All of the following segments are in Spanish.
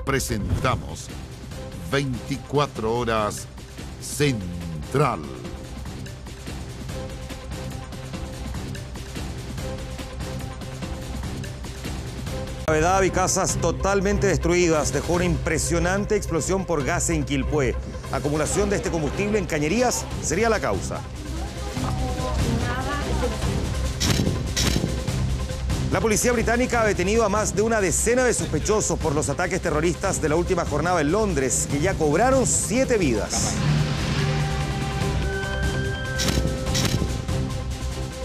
presentamos 24 horas Central. Gravedad y casas totalmente destruidas dejó una impresionante explosión por gas en Quilpué. Acumulación de este combustible en cañerías sería la causa. La policía británica ha detenido a más de una decena de sospechosos por los ataques terroristas de la última jornada en Londres, que ya cobraron 7 vidas.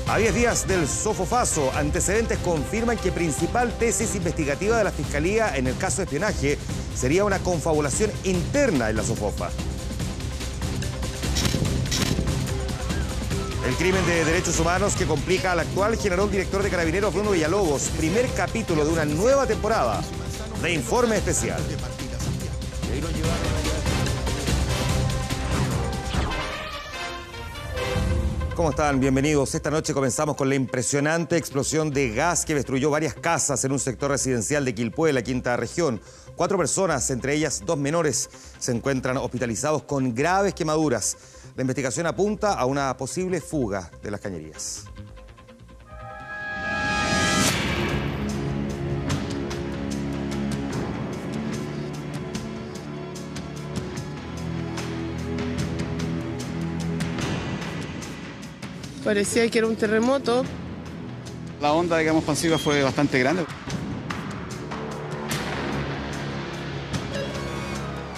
A 10 días del sofofazo, antecedentes confirman que principal tesis investigativa de la Fiscalía en el caso de espionaje sería una confabulación interna en la Sofofa. El crimen de derechos humanos que complica al actual general director de Carabineros Bruno Villalobos, primer capítulo de una nueva temporada de Informe Especial. ¿Cómo están? Bienvenidos. Esta noche comenzamos con la impresionante explosión de gas que destruyó varias casas en un sector residencial de Quilpué, la quinta región. 4 personas, entre ellas 2 menores, se encuentran hospitalizados con graves quemaduras. La investigación apunta a una posible fuga de las cañerías. Parecía que era un terremoto. La onda, digamos, expansiva fue bastante grande.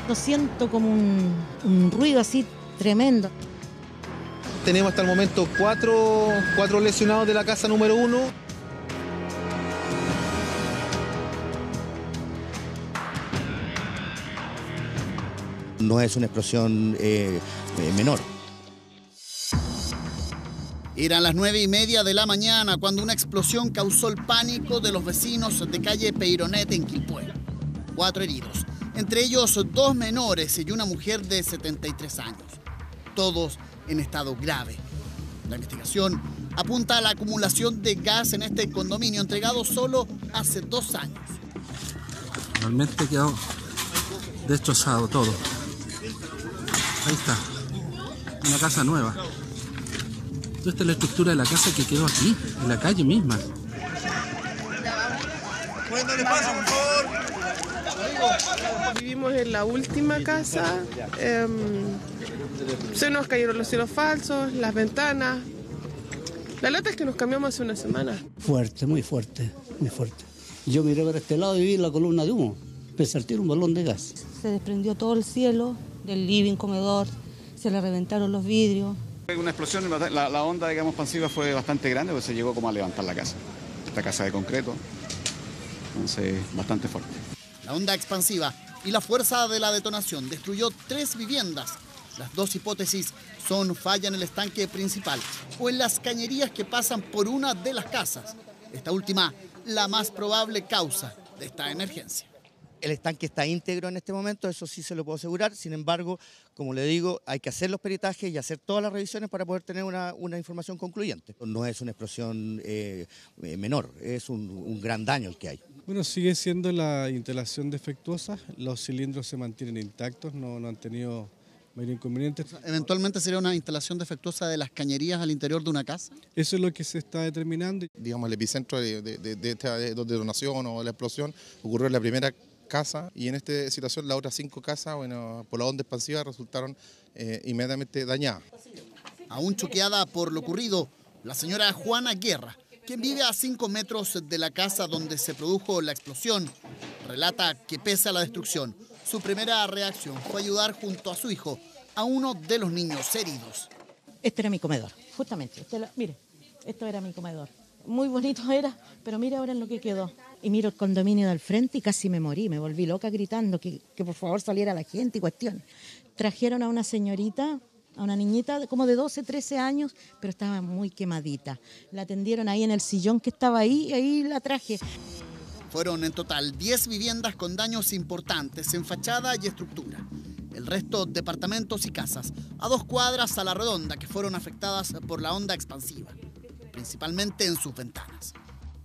Lo siento como un ruido así tremendo. Tenemos hasta el momento cuatro lesionados de la casa número 1. No es una explosión menor. Eran las 9:30 de la mañana cuando una explosión causó el pánico de los vecinos de calle Peyronet en Quilpué. 4 heridos, entre ellos 2 menores y una mujer de 73 años. Todos en estado grave. La investigación apunta a la acumulación de gas en este condominio entregado solo hace 2 años. Realmente quedó destrozado todo. Ahí está, una casa nueva. Esta es la estructura de la casa que quedó aquí, en la calle misma. Vivimos en la última casa. Se nos cayeron los cielos falsos, las ventanas. La lata es que nos cambiamos hace una semana. Fuerte, muy fuerte, muy fuerte. Yo miré para este lado y vi la columna de humo. Empecé a tirar un balón de gas. Se desprendió todo el cielo del living, comedor, se le reventaron los vidrios. Una explosión, la onda, digamos, expansiva fue bastante grande, porque se llegó como a levantar la casa. Esta casa de concreto, entonces bastante fuerte. La onda expansiva y la fuerza de la detonación destruyó 3 viviendas. Las 2 hipótesis son falla en el estanque principal o en las cañerías que pasan por una de las casas. Esta última, la más probable causa de esta emergencia. El estanque está íntegro en este momento, eso sí se lo puedo asegurar. Sin embargo, como le digo, hay que hacer los peritajes y hacer todas las revisiones para poder tener una información concluyente. No es una explosión menor, es un gran daño el que hay. Bueno, sigue siendo la instalación defectuosa, los cilindros se mantienen intactos, no han tenido mayor inconveniente. ¿Eventualmente sería una instalación defectuosa de las cañerías al interior de una casa? Eso es lo que se está determinando. Digamos, el epicentro de esta detonación o la explosión ocurrió en la primera casa y en esta situación las otras 5 casas, bueno, por la onda expansiva resultaron inmediatamente dañadas. Aún choqueada por lo ocurrido, la señora Juana Guerra, quien vive a 5 metros de la casa donde se produjo la explosión, relata que pese a la destrucción, su primera reacción fue ayudar junto a su hijo a uno de los niños heridos. Este era mi comedor, justamente. Mire, esto era mi comedor. Muy bonito era, pero mire ahora en lo que quedó. Y miro el condominio del frente y casi me morí, me volví loca gritando que por favor saliera la gente y cuestión. Trajeron a una señorita, a una niñita como de 12, 13 años, pero estaba muy quemadita. La atendieron ahí en el sillón que estaba ahí y ahí la traje. Fueron en total 10 viviendas con daños importantes en fachada y estructura. El resto, departamentos y casas, a 2 cuadras a la redonda, que fueron afectadas por la onda expansiva, principalmente en sus ventanas.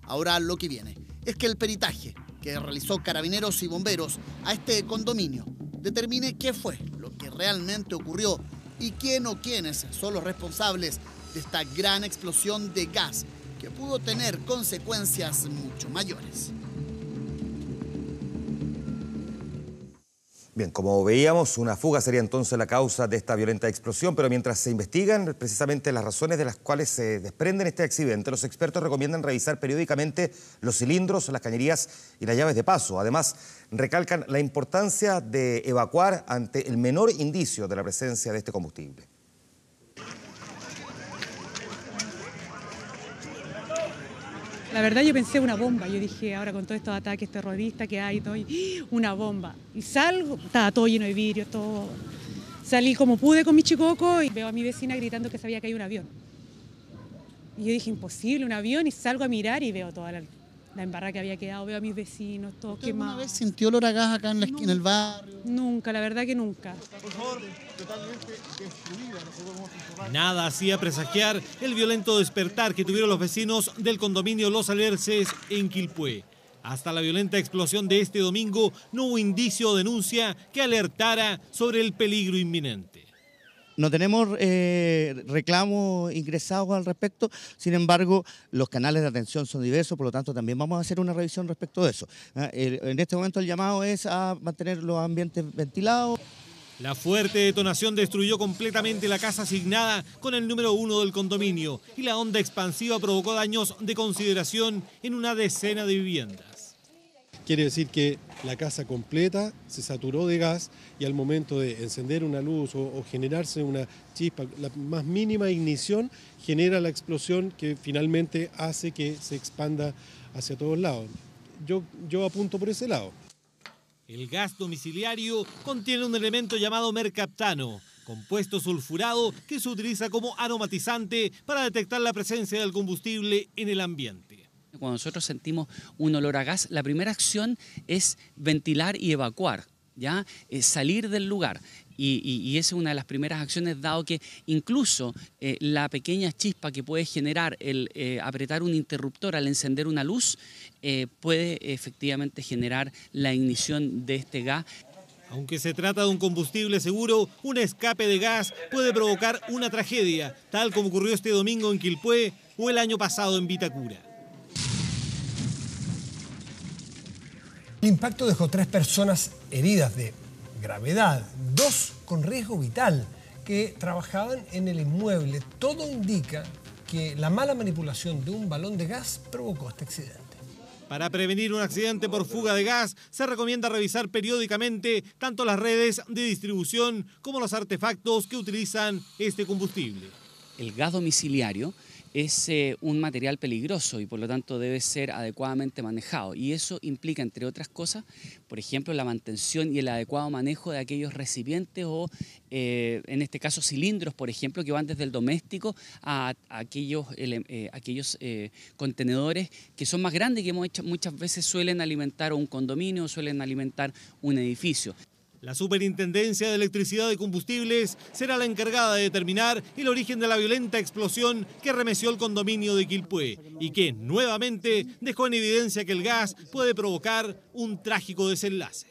Ahora lo que viene es que el peritaje que realizó Carabineros y Bomberos a este condominio determine qué fue lo que realmente ocurrió y quién o quiénes son los responsables de esta gran explosión de gas que pudo tener consecuencias mucho mayores. Bien, como veíamos, una fuga sería entonces la causa de esta violenta explosión, pero mientras se investigan precisamente las razones de las cuales se desprenden este accidente, los expertos recomiendan revisar periódicamente los cilindros, las cañerías y las llaves de paso. Además, recalcan la importancia de evacuar ante el menor indicio de la presencia de este combustible. La verdad yo pensé una bomba, yo dije ahora con todos estos ataques terroristas que hay, todo, una bomba. Y salgo, estaba todo lleno de vidrio, todo. Salí como pude con mi chicoco y veo a mi vecina gritando que se había caído un avión. Y yo dije, imposible, un avión, y salgo a mirar y veo toda la embarrada que había quedado, veo a mis vecinos, todos quemados. ¿Alguna vez sintió olor a gas acá en el barrio? Nunca, la verdad que nunca. Por favor, totalmente destruida, Nada hacía presagiar el violento despertar que tuvieron los vecinos del condominio Los Alerces en Quilpué. Hasta la violenta explosión de este domingo no hubo indicio o denuncia que alertara sobre el peligro inminente. No tenemos reclamos ingresados al respecto, sin embargo, los canales de atención son diversos, por lo tanto también vamos a hacer una revisión respecto de eso. En este momento el llamado es a mantener los ambientes ventilados. La fuerte detonación destruyó completamente la casa asignada con el número 1 del condominio y la onda expansiva provocó daños de consideración en una decena de viviendas. Quiere decir que la casa completa se saturó de gas y al momento de encender una luz o generarse una chispa, la más mínima ignición genera la explosión que finalmente hace que se expanda hacia todos lados. Yo apunto por ese lado. El gas domiciliario contiene un elemento llamado mercaptano, compuesto sulfurado que se utiliza como aromatizante para detectar la presencia del combustible en el ambiente. Cuando nosotros sentimos un olor a gas, la primera acción es ventilar y evacuar, ¿ya? Salir del lugar. Y esa es una de las primeras acciones, dado que incluso la pequeña chispa que puede generar el apretar un interruptor al encender una luz puede efectivamente generar la ignición de este gas. Aunque se trata de un combustible seguro, un escape de gas puede provocar una tragedia, tal como ocurrió este domingo en Quilpué o el año pasado en Vitacura. El impacto dejó 3 personas heridas de gravedad, 2 con riesgo vital, que trabajaban en el inmueble. Todo indica que la mala manipulación de un balón de gas provocó este accidente. Para prevenir un accidente por fuga de gas, se recomienda revisar periódicamente tanto las redes de distribución como los artefactos que utilizan este combustible. El gas domiciliario es un material peligroso y por lo tanto debe ser adecuadamente manejado, y eso implica, entre otras cosas, por ejemplo, la mantención y el adecuado manejo de aquellos recipientes o en este caso cilindros, por ejemplo, que van desde el doméstico a aquellos contenedores que son más grandes, que muchas veces suelen alimentar un condominio o suelen alimentar un edificio. La Superintendencia de Electricidad y Combustibles será la encargada de determinar el origen de la violenta explosión que remeció el condominio de Quilpué y que nuevamente dejó en evidencia que el gas puede provocar un trágico desenlace.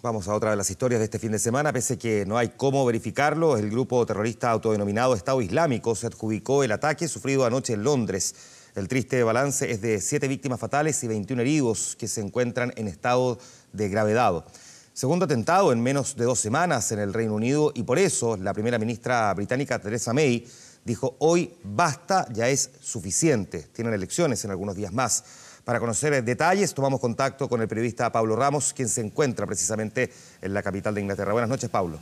Vamos a otra de las historias de este fin de semana. Pese a que no hay cómo verificarlo, el grupo terrorista autodenominado Estado Islámico se adjudicó el ataque sufrido anoche en Londres. El triste balance es de 7 víctimas fatales y 21 heridos que se encuentran en estado de gravedad. Segundo atentado en menos de 2 semanas en el Reino Unido, y por eso la primera ministra británica Theresa May dijo: hoy basta, ya es suficiente. Tienen elecciones en algunos días más. Para conocer detalles tomamos contacto con el periodista Pablo Ramos, quien se encuentra precisamente en la capital de Inglaterra. Buenas noches, Pablo.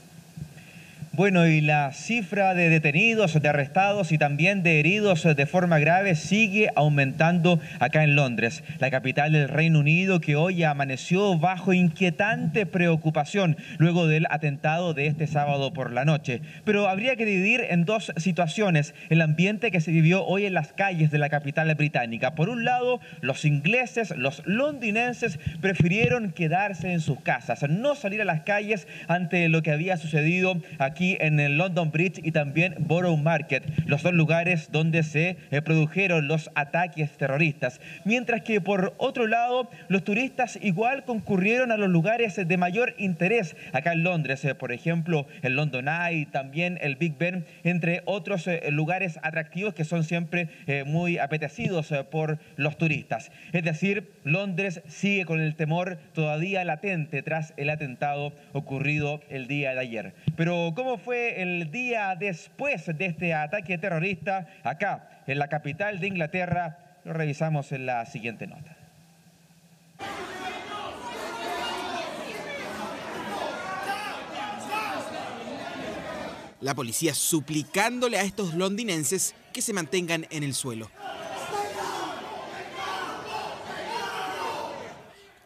Bueno, y la cifra de detenidos, de arrestados y también de heridos de forma grave sigue aumentando acá en Londres, la capital del Reino Unido, que hoy amaneció bajo inquietante preocupación luego del atentado de este sábado por la noche. Pero habría que dividir en 2 situaciones el ambiente que se vivió hoy en las calles de la capital británica. Por un lado, los ingleses, los londinenses, prefirieron quedarse en sus casas, no salir a las calles ante lo que había sucedido aquí aquí en el London Bridge y también Borough Market, los dos lugares donde se produjeron los ataques terroristas. Mientras que por otro lado, los turistas igual concurrieron a los lugares de mayor interés acá en Londres, por ejemplo, el London Eye, también el Big Ben, entre otros lugares atractivos que son siempre muy apetecidos por los turistas. Es decir, Londres sigue con el temor todavía latente tras el atentado ocurrido el día de ayer. Pero ¿cómo fue el día después de este ataque terrorista acá en la capital de Inglaterra? Lo revisamos en la siguiente nota. La policía suplicándole a estos londinenses que se mantengan en el suelo.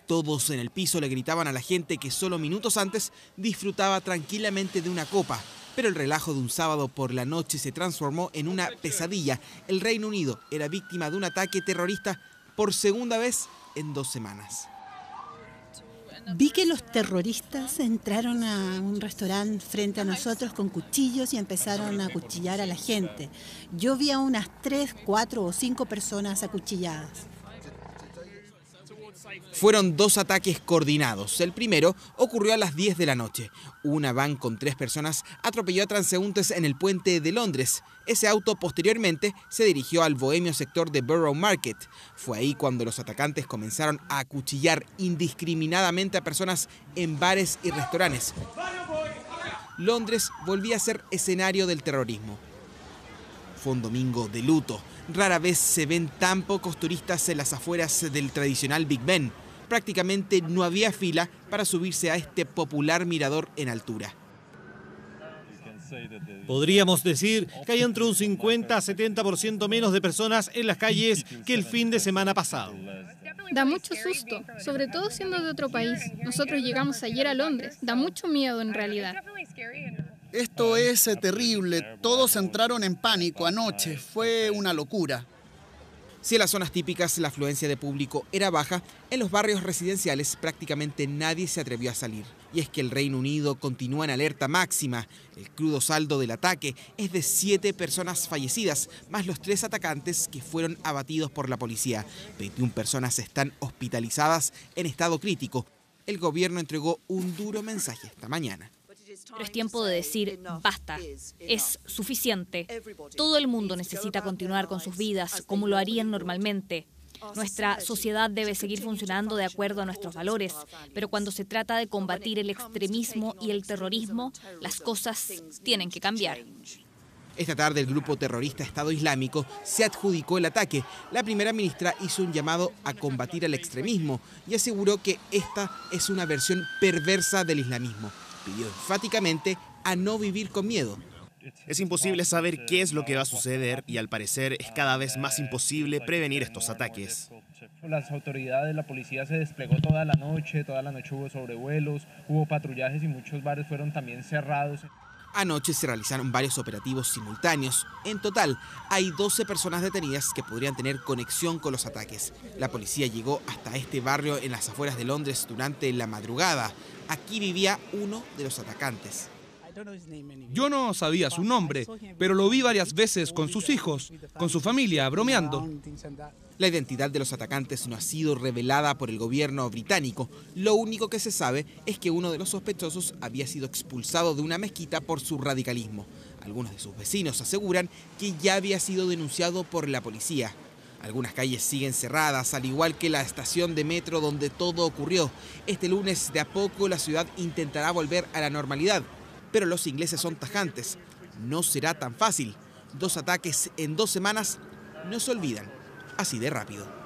Todos en el piso le gritaban a la gente que solo minutos antes disfrutaba tranquilamente de una copa, pero el relajo de un sábado por la noche se transformó en una pesadilla. El Reino Unido era víctima de un ataque terrorista por segunda vez en 2 semanas. Vi que los terroristas entraron a un restaurante frente a nosotros con cuchillos y empezaron a acuchillar a la gente. Yo vi a unas 3, 4 o 5 personas acuchilladas. Fueron 2 ataques coordinados. El primero ocurrió a las 10 de la noche. Una van con 3 personas atropelló a transeúntes en el puente de Londres. Ese auto posteriormente se dirigió al bohemio sector de Borough Market. Fue ahí cuando los atacantes comenzaron a acuchillar indiscriminadamente a personas en bares y restaurantes. Londres volvía a ser escenario del terrorismo. Fue un domingo de luto. Rara vez se ven tan pocos turistas en las afueras del tradicional Big Ben. Prácticamente no había fila para subirse a este popular mirador en altura. Podríamos decir que hay entre un 50 a 70% menos de personas en las calles que el fin de semana pasado. Da mucho susto, sobre todo siendo de otro país. Nosotros llegamos ayer a Londres. Da mucho miedo en realidad. Esto es terrible. Todos entraron en pánico anoche. Fue una locura. Si en las zonas típicas la afluencia de público era baja, en los barrios residenciales prácticamente nadie se atrevió a salir. Y es que el Reino Unido continúa en alerta máxima. El crudo saldo del ataque es de 7 personas fallecidas, más los 3 atacantes que fueron abatidos por la policía. 21 personas están hospitalizadas en estado crítico. El gobierno entregó un duro mensaje esta mañana. Pero es tiempo de decir, basta, es suficiente. Todo el mundo necesita continuar con sus vidas como lo harían normalmente. Nuestra sociedad debe seguir funcionando de acuerdo a nuestros valores, pero cuando se trata de combatir el extremismo y el terrorismo, las cosas tienen que cambiar. Esta tarde el grupo terrorista Estado Islámico se adjudicó el ataque. La primera ministra hizo un llamado a combatir el extremismo y aseguró que esta es una versión perversa del islamismo. Pidió enfáticamente a no vivir con miedo. Es imposible saber qué es lo que va a suceder y al parecer es cada vez más imposible prevenir estos ataques. Las autoridades, la policía se desplegó toda la noche hubo sobrevuelos, hubo patrullajes y muchos bares fueron también cerrados. Anoche se realizaron varios operativos simultáneos. En total, hay 12 personas detenidas que podrían tener conexión con los ataques. La policía llegó hasta este barrio en las afueras de Londres durante la madrugada. Aquí vivía uno de los atacantes. Yo no sabía su nombre, pero lo vi varias veces con sus hijos, con su familia, bromeando. La identidad de los atacantes no ha sido revelada por el gobierno británico. Lo único que se sabe es que uno de los sospechosos había sido expulsado de una mezquita por su radicalismo. Algunos de sus vecinos aseguran que ya había sido denunciado por la policía. Algunas calles siguen cerradas, al igual que la estación de metro donde todo ocurrió. Este lunes, de a poco, la ciudad intentará volver a la normalidad. Pero los ingleses son tajantes. No será tan fácil. 2 ataques en 2 semanas no se olvidan así de rápido.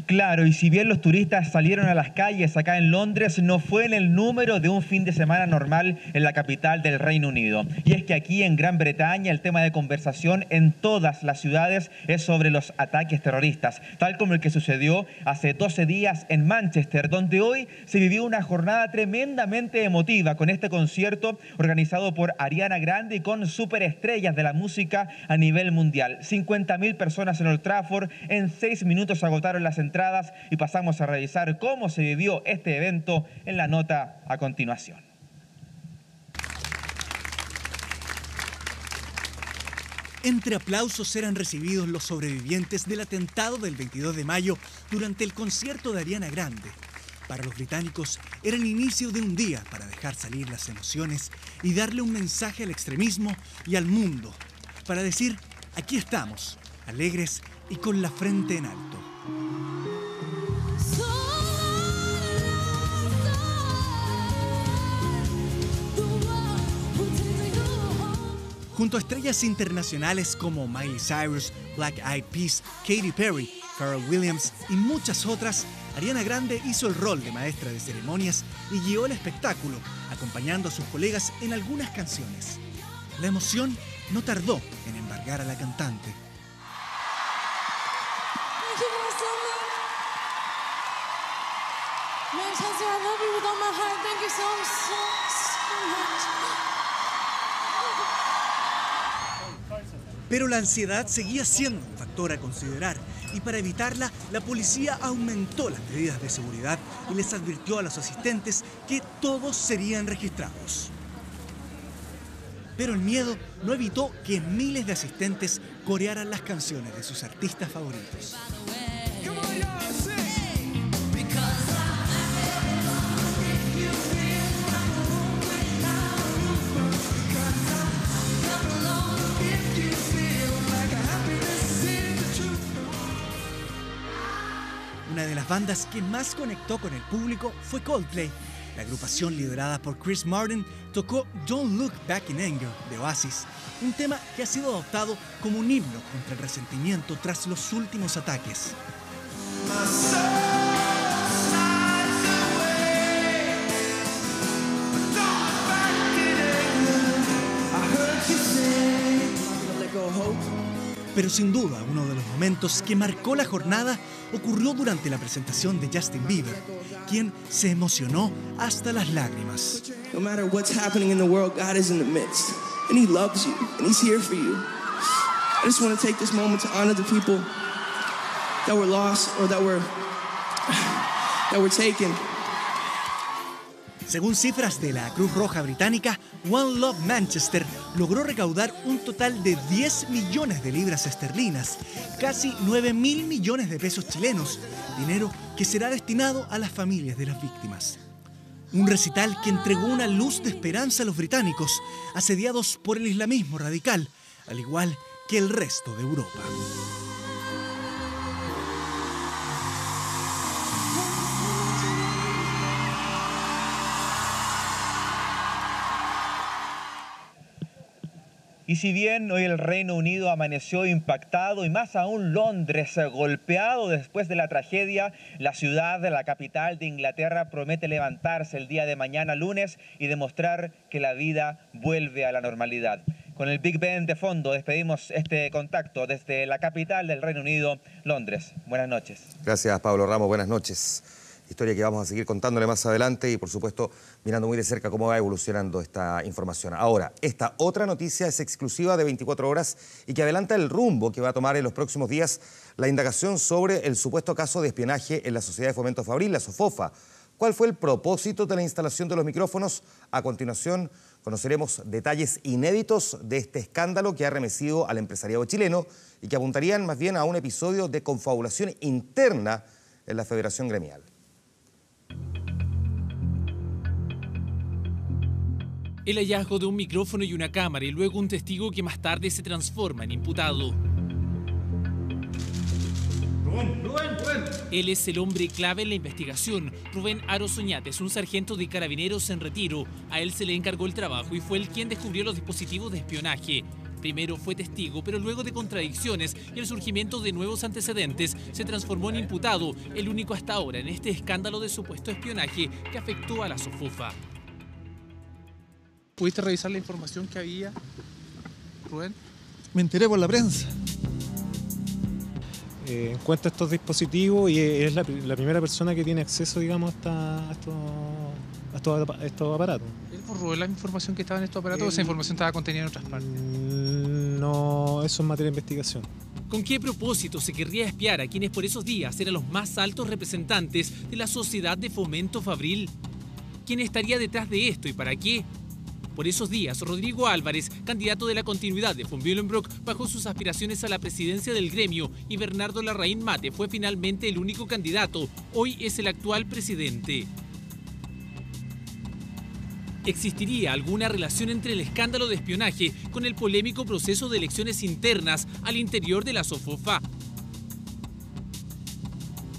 Claro, y si bien los turistas salieron a las calles acá en Londres, no fue en el número de un fin de semana normal en la capital del Reino Unido. Y es que aquí en Gran Bretaña el tema de conversación en todas las ciudades es sobre los ataques terroristas, tal como el que sucedió hace 12 días en Manchester, donde hoy se vivió una jornada tremendamente emotiva con este concierto organizado por Ariana Grande y con superestrellas de la música a nivel mundial. 50.000 personas en Old Trafford, en 6 minutos agotaron las entradas y pasamos a revisar cómo se vivió este evento en la nota a continuación. Entre aplausos eran recibidos los sobrevivientes del atentado del 22 de mayo durante el concierto de Ariana Grande. Para los británicos era el inicio de un día para dejar salir las emociones y darle un mensaje al extremismo y al mundo, para decir, aquí estamos, alegres y con la frente en alto. Junto a estrellas internacionales como Miley Cyrus, Black Eyed Peas, Katy Perry, Pharrell Williams y muchas otras, Ariana Grande hizo el rol de maestra de ceremonias y guió el espectáculo, acompañando a sus colegas en algunas canciones. La emoción no tardó en embargar a la cantante. Pero la ansiedad seguía siendo un factor a considerar y para evitarla, la policía aumentó las medidas de seguridad y les advirtió a los asistentes que todos serían registrados. Pero el miedo no evitó que miles de asistentes corearan las canciones de sus artistas favoritos. Una de las bandas que más conectó con el público fue Coldplay. La agrupación liderada por Chris Martin tocó Don't Look Back in Anger de Oasis, un tema que ha sido adoptado como un himno contra el resentimiento tras los últimos ataques. Pero sin duda, uno de los momentos que marcó la jornada ocurrió durante la presentación de Justin Bieber, quien se emocionó hasta las lágrimas. No matter what's happening in the world, God is in the midst, and He loves you, and He's here for you. I just want to take this moment to honor the people that were lost or that were taken. Según cifras de la Cruz Roja Británica, One Love Manchester logró recaudar un total de 10 millones de libras esterlinas, casi 9.000 millones de pesos chilenos, dinero que será destinado a las familias de las víctimas. Un recital que entregó una luz de esperanza a los británicos, asediados por el islamismo radical, al igual que el resto de Europa. Y si bien hoy el Reino Unido amaneció impactado y más aún Londres golpeado después de la tragedia, la ciudad, la capital de Inglaterra, promete levantarse el día de mañana lunes y demostrar que la vida vuelve a la normalidad. Con el Big Ben de fondo despedimos este contacto desde la capital del Reino Unido, Londres. Buenas noches. Gracias, Pablo Ramos. Buenas noches. Historia que vamos a seguir contándole más adelante y, por supuesto, mirando muy de cerca cómo va evolucionando esta información. Ahora, esta otra noticia es exclusiva de 24 horas y que adelanta el rumbo que va a tomar en los próximos días la indagación sobre el supuesto caso de espionaje en la Sociedad de Fomento Fabril, la SOFOFA. ¿Cuál fue el propósito de la instalación de los micrófonos? A continuación, conoceremos detalles inéditos de este escándalo que ha arremetido al empresariado chileno y que apuntarían más bien a un episodio de confabulación interna en la Federación Gremial. El hallazgo de un micrófono y una cámara y luego un testigo que más tarde se transforma en imputado. Rubén. Él es el hombre clave en la investigación. Rubén Aros Oñate es un sargento de carabineros en retiro. A él se le encargó el trabajo y fue él quien descubrió los dispositivos de espionaje. Primero fue testigo, pero luego de contradicciones y el surgimiento de nuevos antecedentes, se transformó en imputado, el único hasta ahora en este escándalo de supuesto espionaje que afectó a la SOFOFA. ¿Pudiste revisar la información que había, Rubén? Me enteré por la prensa. Encuentra estos dispositivos y es la primera persona que tiene acceso, digamos, a estos aparatos. ¿Él borró la información que estaba en estos aparatos o esa información estaba contenida en otras partes? No, eso es materia de investigación. ¿Con qué propósito se querría espiar a quienes por esos días eran los más altos representantes de la Sociedad de Fomento Fabril? ¿Quién estaría detrás de esto y para qué? Por esos días, Rodrigo Álvarez, candidato de la continuidad de von Willenbrock, bajó sus aspiraciones a la presidencia del gremio y Bernardo Larraín Mate fue finalmente el único candidato. Hoy es el actual presidente. ¿Existiría alguna relación entre el escándalo de espionaje con el polémico proceso de elecciones internas al interior de la SOFOFA?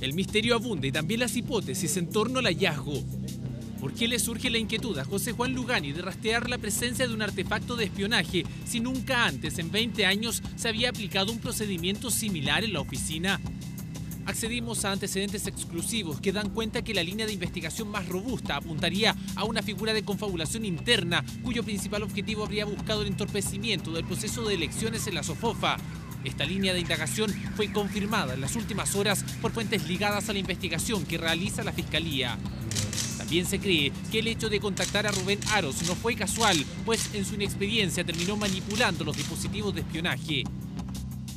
El misterio abunda y también las hipótesis en torno al hallazgo. ¿Por qué le surge la inquietud a José Juan Lugani de rastrear la presencia de un artefacto de espionaje si nunca antes, en 20 años, se había aplicado un procedimiento similar en la oficina? Accedimos a antecedentes exclusivos que dan cuenta que la línea de investigación más robusta apuntaría a una figura de confabulación interna cuyo principal objetivo habría buscado el entorpecimiento del proceso de elecciones en la SOFOFA. Esta línea de indagación fue confirmada en las últimas horas por fuentes ligadas a la investigación que realiza la Fiscalía. También se cree que el hecho de contactar a Rubén Aros no fue casual, pues en su inexperiencia terminó manipulando los dispositivos de espionaje.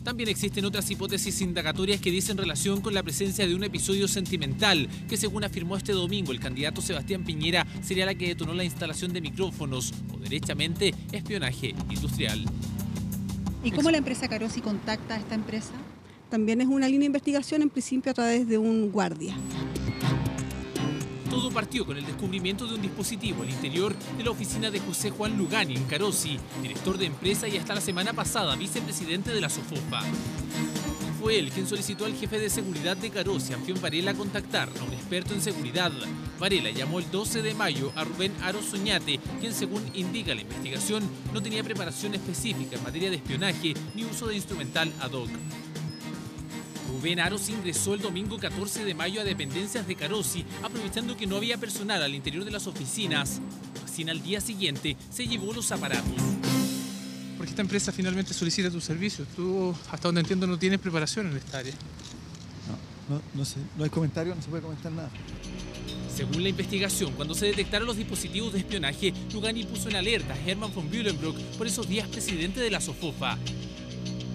También existen otras hipótesis indagatorias que dicen relación con la presencia de un episodio sentimental que, según afirmó este domingo el candidato Sebastián Piñera, sería la que detonó la instalación de micrófonos o, derechamente, espionaje industrial. ¿Y cómo la empresa Carosi contacta a esta empresa? También es una línea de investigación, en principio a través de un guardia. Todo partió con el descubrimiento de un dispositivo al interior de la oficina de José Juan Lugani en Carosi, director de empresa y hasta la semana pasada vicepresidente de la SOFOFA. Fue él quien solicitó al jefe de seguridad de Carosi, Anfión Varela, contactar a un experto en seguridad. Varela llamó el 12 de mayo a Rubén Aros Oñate, quien, según indica la investigación, no tenía preparación específica en materia de espionaje ni uso de instrumental ad hoc. Rubén Aros ingresó el domingo 14 de mayo a dependencias de Carosi, aprovechando que no había personal al interior de las oficinas. Así, al día siguiente se llevó los aparatos. ¿Por qué esta empresa finalmente solicita tus servicios? Tú, hasta donde entiendo, no tienes preparación en esta área. No sé, no hay comentario, no se puede comentar nada. Según la investigación, cuando se detectaron los dispositivos de espionaje, Lugani puso en alerta a Herman von Willenbrock, por esos días presidente de la SOFOFA.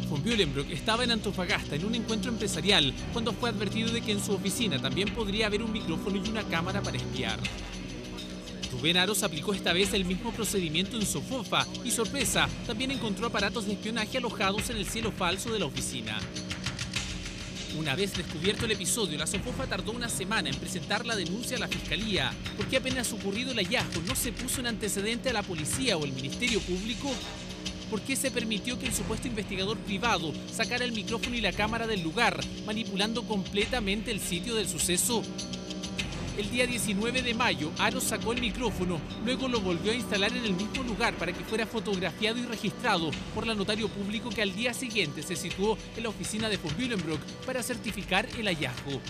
Von Willenbrock estaba en Antofagasta en un encuentro empresarial cuando fue advertido de que en su oficina también podría haber un micrófono y una cámara para espiar. Rubén Aros aplicó esta vez el mismo procedimiento en SOFOFA y, sorpresa, también encontró aparatos de espionaje alojados en el cielo falso de la oficina. Una vez descubierto el episodio, la SOFOFA tardó una semana en presentar la denuncia a la Fiscalía. ¿Por qué apenas ocurrido el hallazgo no se puso en antecedente a la policía o el Ministerio Público? ¿Por qué se permitió que el supuesto investigador privado sacara el micrófono y la cámara del lugar, manipulando completamente el sitio del suceso? El día 19 de mayo, Aros sacó el micrófono, luego lo volvió a instalar en el mismo lugar para que fuera fotografiado y registrado por la notario público que al día siguiente se situó en la oficina de von Willenbrock para certificar el hallazgo.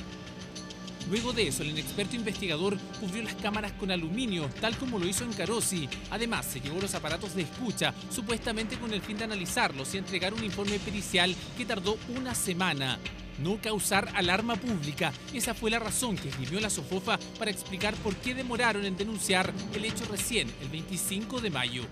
Luego de eso, el inexperto investigador cubrió las cámaras con aluminio, tal como lo hizo en Carosi. Además, se llevó los aparatos de escucha, supuestamente con el fin de analizarlos y entregar un informe pericial que tardó una semana. No causar alarma pública. Esa fue la razón que esgrimió la SOFOFA para explicar por qué demoraron en denunciar el hecho recién, el 25 de mayo.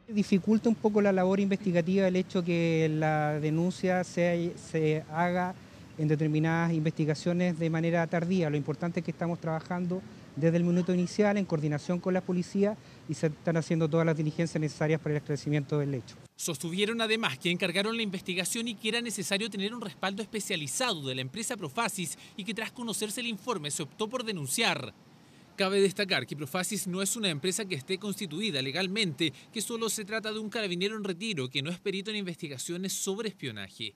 Dificulta un poco la labor investigativa el hecho que la denuncia se haga en determinadas investigaciones de manera tardía. Lo importante es que estamos trabajando desde el minuto inicial en coordinación con la policía y se están haciendo todas las diligencias necesarias para el esclarecimiento del hecho. Sostuvieron además que encargaron la investigación y que era necesario tener un respaldo especializado de la empresa Profacis y que tras conocerse el informe se optó por denunciar. Cabe destacar que Profacis no es una empresa que esté constituida legalmente, que solo se trata de un carabinero en retiro que no es perito en investigaciones sobre espionaje.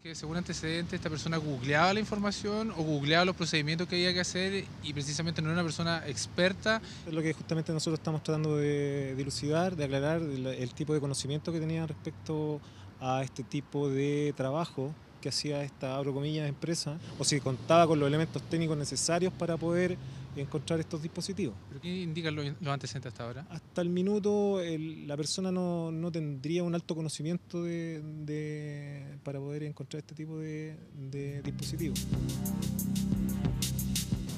Que según antecedentes esta persona googleaba la información o googleaba los procedimientos que había que hacer y precisamente no era una persona experta. Es lo que justamente nosotros estamos tratando de dilucidar, de aclarar el tipo de conocimiento que tenía respecto a este tipo de trabajo que hacía esta, abro comillas, empresa, o si contaba con los elementos técnicos necesarios para poder encontrar estos dispositivos. ¿Pero qué indican los antecedentes hasta ahora? Hasta el minuto la persona no tendría un alto conocimiento para poder encontrar este tipo de dispositivos.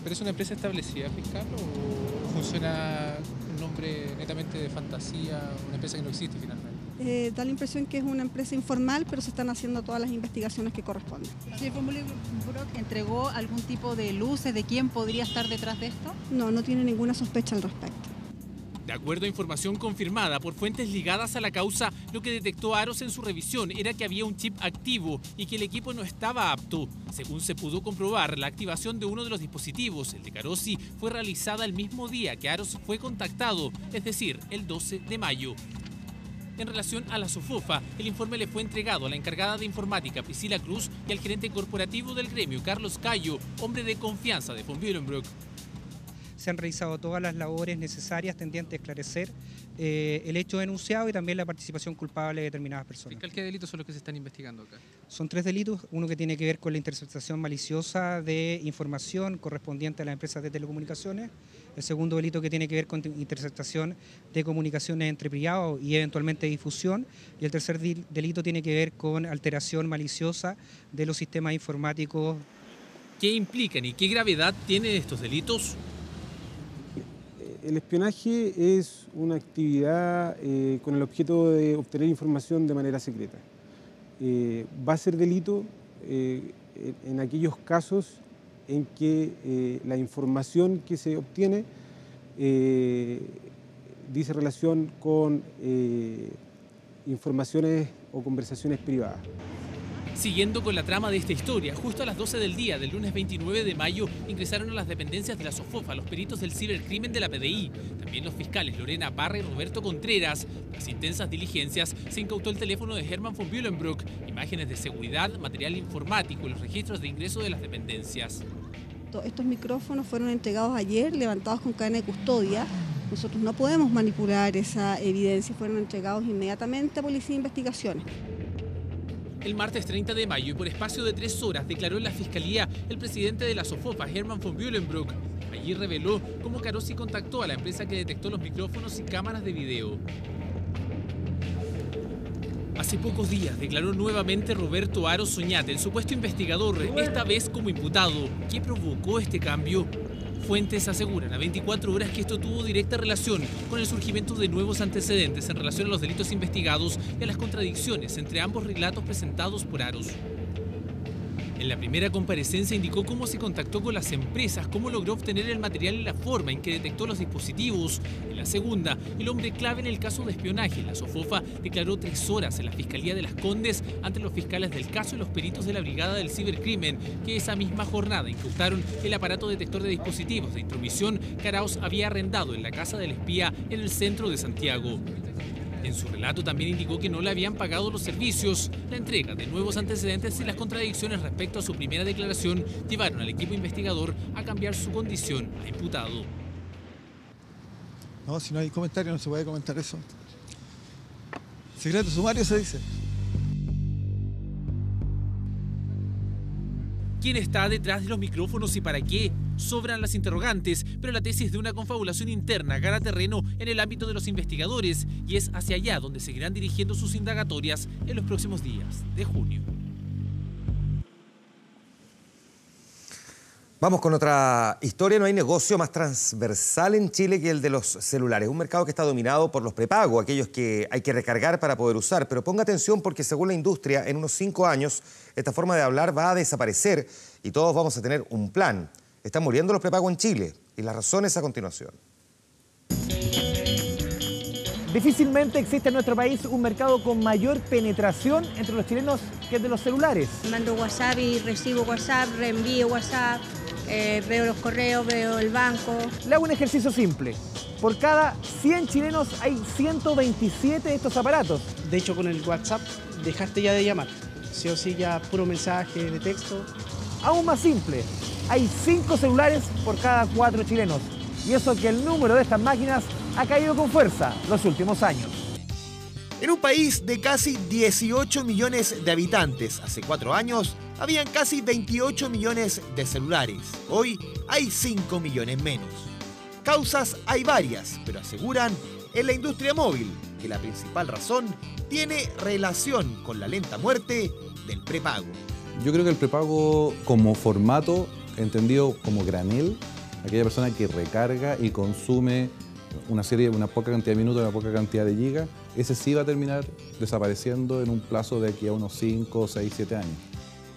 ¿Pero es una empresa establecida, fiscal, o funciona un nombre netamente de fantasía, una empresa que no existe finalmente? Da la impresión que es una empresa informal, pero se están haciendo todas las investigaciones que corresponden. ¿Sí, von Willenbrock entregó algún tipo de luces de quién podría estar detrás de esto? No tiene ninguna sospecha al respecto. De acuerdo a información confirmada por fuentes ligadas a la causa, lo que detectó Aros en su revisión era que había un chip activo y que el equipo no estaba apto. Según se pudo comprobar, la activación de uno de los dispositivos, el de Carosi, fue realizada el mismo día que Aros fue contactado, es decir, el 12 de mayo. En relación a la SOFOFA, el informe le fue entregado a la encargada de informática Priscila Cruz y al gerente corporativo del gremio, Carlos Cayo, hombre de confianza de von Bülow. Se han realizado todas las labores necesarias tendientes a esclarecer el hecho denunciado y también la participación culpable de determinadas personas. Fiscal, ¿qué delitos son los que se están investigando acá? Son 3 delitos, uno que tiene que ver con la interceptación maliciosa de información correspondiente a las empresas de telecomunicaciones, el segundo delito que tiene que ver con interceptación de comunicaciones entre privados y eventualmente difusión, y el tercer delito tiene que ver con alteración maliciosa de los sistemas informáticos. ¿Qué implican y qué gravedad tienen estos delitos? El espionaje es una actividad con el objeto de obtener información de manera secreta. Va a ser delito en aquellos casos en que la información que se obtiene dice relación con informaciones o conversaciones privadas. Siguiendo con la trama de esta historia, justo a las 12 del día del lunes 29 de mayo ingresaron a las dependencias de la SOFOFA los peritos del cibercrimen de la PDI, también los fiscales Lorena Parra y Roberto Contreras. Tras intensas diligencias, se incautó el teléfono de Herman von Bülow, imágenes de seguridad, material informático y los registros de ingreso de las dependencias. Estos micrófonos fueron entregados ayer, levantados con cadena de custodia. Nosotros no podemos manipular esa evidencia, fueron entregados inmediatamente a Policía de Investigaciones. El martes 30 de mayo y por espacio de 3 horas declaró en la Fiscalía el presidente de la SOFOFA, Herman von Bülow. Allí reveló cómo Carosi contactó a la empresa que detectó los micrófonos y cámaras de video. Hace pocos días declaró nuevamente Roberto Aros Oñate, el supuesto investigador, esta vez como imputado. ¿Qué provocó este cambio? Fuentes aseguran a 24 horas que esto tuvo directa relación con el surgimiento de nuevos antecedentes en relación a los delitos investigados y a las contradicciones entre ambos relatos presentados por Aros. En la primera comparecencia indicó cómo se contactó con las empresas, cómo logró obtener el material y la forma en que detectó los dispositivos. En la segunda, el hombre clave en el caso de espionaje, la SOFOFA, declaró 3 horas en la Fiscalía de Las Condes ante los fiscales del caso y los peritos de la Brigada del Cibercrimen, que esa misma jornada incautaron el aparato detector de dispositivos de intromisión que Arauz había arrendado en la casa del espía en el centro de Santiago. En su relato también indicó que no le habían pagado los servicios. La entrega de nuevos antecedentes y las contradicciones respecto a su primera declaración llevaron al equipo investigador a cambiar su condición a imputado. No, si no hay comentario no se puede comentar eso. Secreto sumario se dice. ¿Quién está detrás de los micrófonos y para qué? Sobran las interrogantes, pero la tesis de una confabulación interna gana terreno en el ámbito de los investigadores y es hacia allá donde seguirán dirigiendo sus indagatorias en los próximos días de junio. Vamos con otra historia. No hay negocio más transversal en Chile que el de los celulares. Un mercado que está dominado por los prepago, aquellos que hay que recargar para poder usar. Pero ponga atención porque según la industria, en unos 5 años, esta forma de hablar va a desaparecer y todos vamos a tener un plan. Están muriendo los prepago en Chile y las razones a continuación. Difícilmente existe en nuestro país un mercado con mayor penetración entre los chilenos que el de los celulares. Mando WhatsApp y recibo WhatsApp, reenvío WhatsApp, veo los correos, veo el banco. Le hago un ejercicio simple. Por cada 100 chilenos hay 127 de estos aparatos. De hecho, con el WhatsApp dejaste ya de llamar. Sí o sí ya puro mensaje de texto. Aún más simple, hay 5 celulares por cada 4 chilenos. Y eso que el número de estas máquinas ha caído con fuerza los últimos años. En un país de casi 18 millones de habitantes, hace 4 años, habían casi 28 millones de celulares. Hoy hay 5 millones menos. Causas hay varias, pero aseguran en la industria móvil que la principal razón tiene relación con la lenta muerte del prepago. Yo creo que el prepago como formato, entendido como granel, aquella persona que recarga y consume una poca cantidad de minutos, una poca cantidad de gigas, ese sí va a terminar desapareciendo en un plazo de aquí a unos 5, 6, 7 años.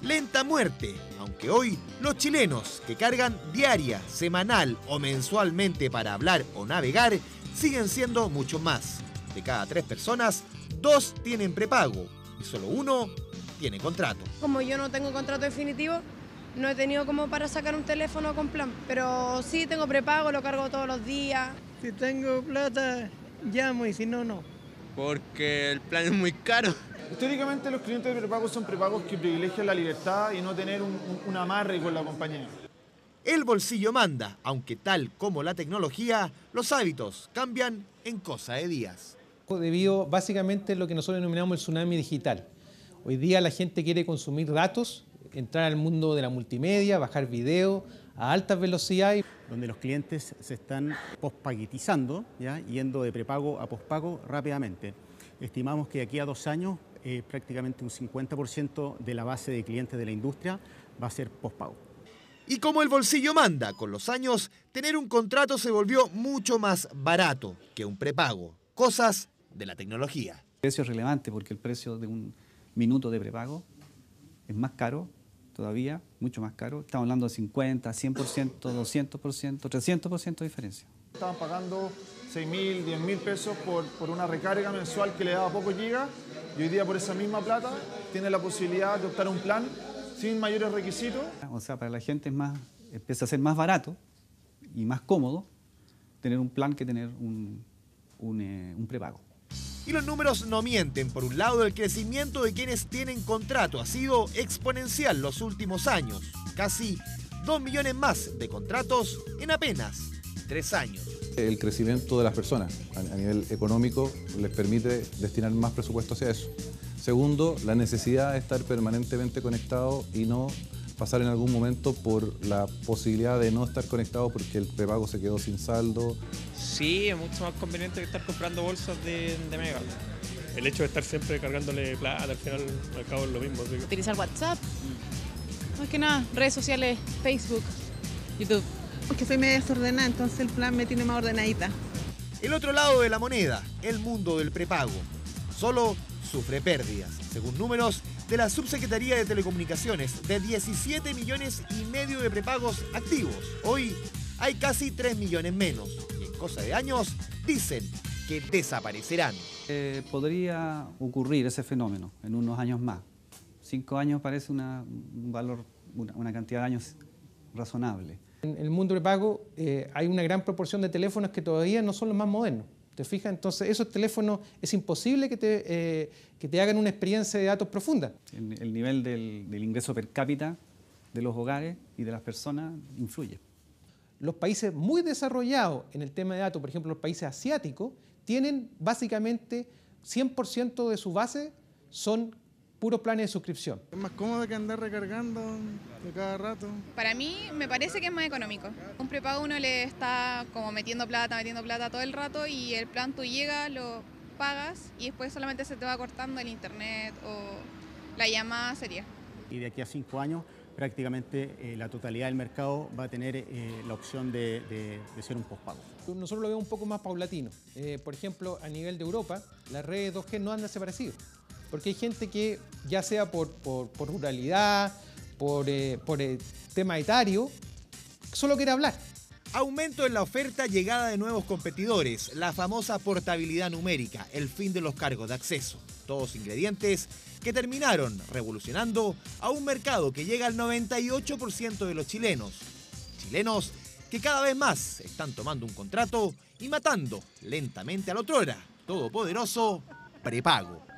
Lenta muerte, aunque hoy los chilenos que cargan diaria, semanal o mensualmente para hablar o navegar siguen siendo mucho más. De cada 3 personas, 2 tienen prepago y solo 1 tiene contrato. Como yo no tengo contrato definitivo, no he tenido como para sacar un teléfono con plan, pero sí tengo prepago, lo cargo todos los días. Si tengo plata, llamo y si no, no. Porque el plan es muy caro. Históricamente los clientes de prepago son prepagos que privilegian la libertad y no tener un amarre con la compañía. El bolsillo manda, aunque tal como la tecnología, los hábitos cambian en cosa de días. Debido básicamente a lo que nosotros denominamos el tsunami digital. Hoy día la gente quiere consumir datos, entrar al mundo de la multimedia, bajar video a altas velocidades. Donde los clientes se están pospaguetizando, ¿ya? Yendo de prepago a pospago rápidamente. Estimamos que de aquí a 2 años prácticamente un 50% de la base de clientes de la industria va a ser pospago. Y como el bolsillo manda, con los años, tener un contrato se volvió mucho más barato que un prepago. Cosas de la tecnología. El precio es relevante porque el precio de un minuto de prepago es más caro todavía, mucho más caro. Estamos hablando de 50, 100%, 200%, 300% de diferencia. Estaban pagando 6.000, 10.000 pesos por una recarga mensual que le daba pocos gigas y hoy día por esa misma plata tiene la posibilidad de optar a un plan sin mayores requisitos. O sea, para la gente empieza a ser más barato y más cómodo tener un plan que tener un prepago. Y los números no mienten. Por un lado, el crecimiento de quienes tienen contrato ha sido exponencial los últimos años. Casi 2 millones más de contratos en apenas 3 años. El crecimiento de las personas a nivel económico les permite destinar más presupuesto hacia eso. Segundo, la necesidad de estar permanentemente conectado y no pasar en algún momento por la posibilidad de no estar conectado porque el prepago se quedó sin saldo. Sí, es mucho más conveniente que estar comprando bolsas de mega. El hecho de estar siempre cargándole plata, al final al cabo es lo mismo. ¿Sí? Utilizar WhatsApp, más que nada, redes sociales, Facebook, YouTube. Porque soy media desordenada, entonces el plan me tiene más ordenadita. El otro lado de la moneda, el mundo del prepago. Solo sufre pérdidas, según números de la Subsecretaría de Telecomunicaciones, de 17,5 millones de prepagos activos. Hoy hay casi 3 millones menos y en cosa de años dicen que desaparecerán. Podría ocurrir ese fenómeno en unos años más. 5 años parece un valor, una cantidad de años razonable. En el mundo de prepago hay una gran proporción de teléfonos que todavía no son los más modernos. ¿Te fijas? Entonces, esos teléfonos es imposible que te hagan una experiencia de datos profunda. El nivel del ingreso per cápita de los hogares y de las personas influye. Los países muy desarrollados en el tema de datos, por ejemplo, los países asiáticos, tienen básicamente 100% de su base son puros planes de suscripción. Es más cómodo que andar recargando de cada rato. Para mí me parece que es más económico. Un prepago uno le está como metiendo plata todo el rato y el plan tú llegas, lo pagas y después solamente se te va cortando el internet o la llamada sería. Y de aquí a 5 años prácticamente la totalidad del mercado va a tener la opción de ser un postpago. Nosotros lo vemos un poco más paulatino. Por ejemplo, a nivel de Europa, las redes 2G no han desaparecido. Porque hay gente que, ya sea por ruralidad, por tema etario, solo quiere hablar. Aumento en la oferta, llegada de nuevos competidores, la famosa portabilidad numérica, el fin de los cargos de acceso. Todos ingredientes que terminaron revolucionando a un mercado que llega al 98% de los chilenos. Chilenos que cada vez más están tomando un contrato y matando lentamente al otrora todopoderoso prepago.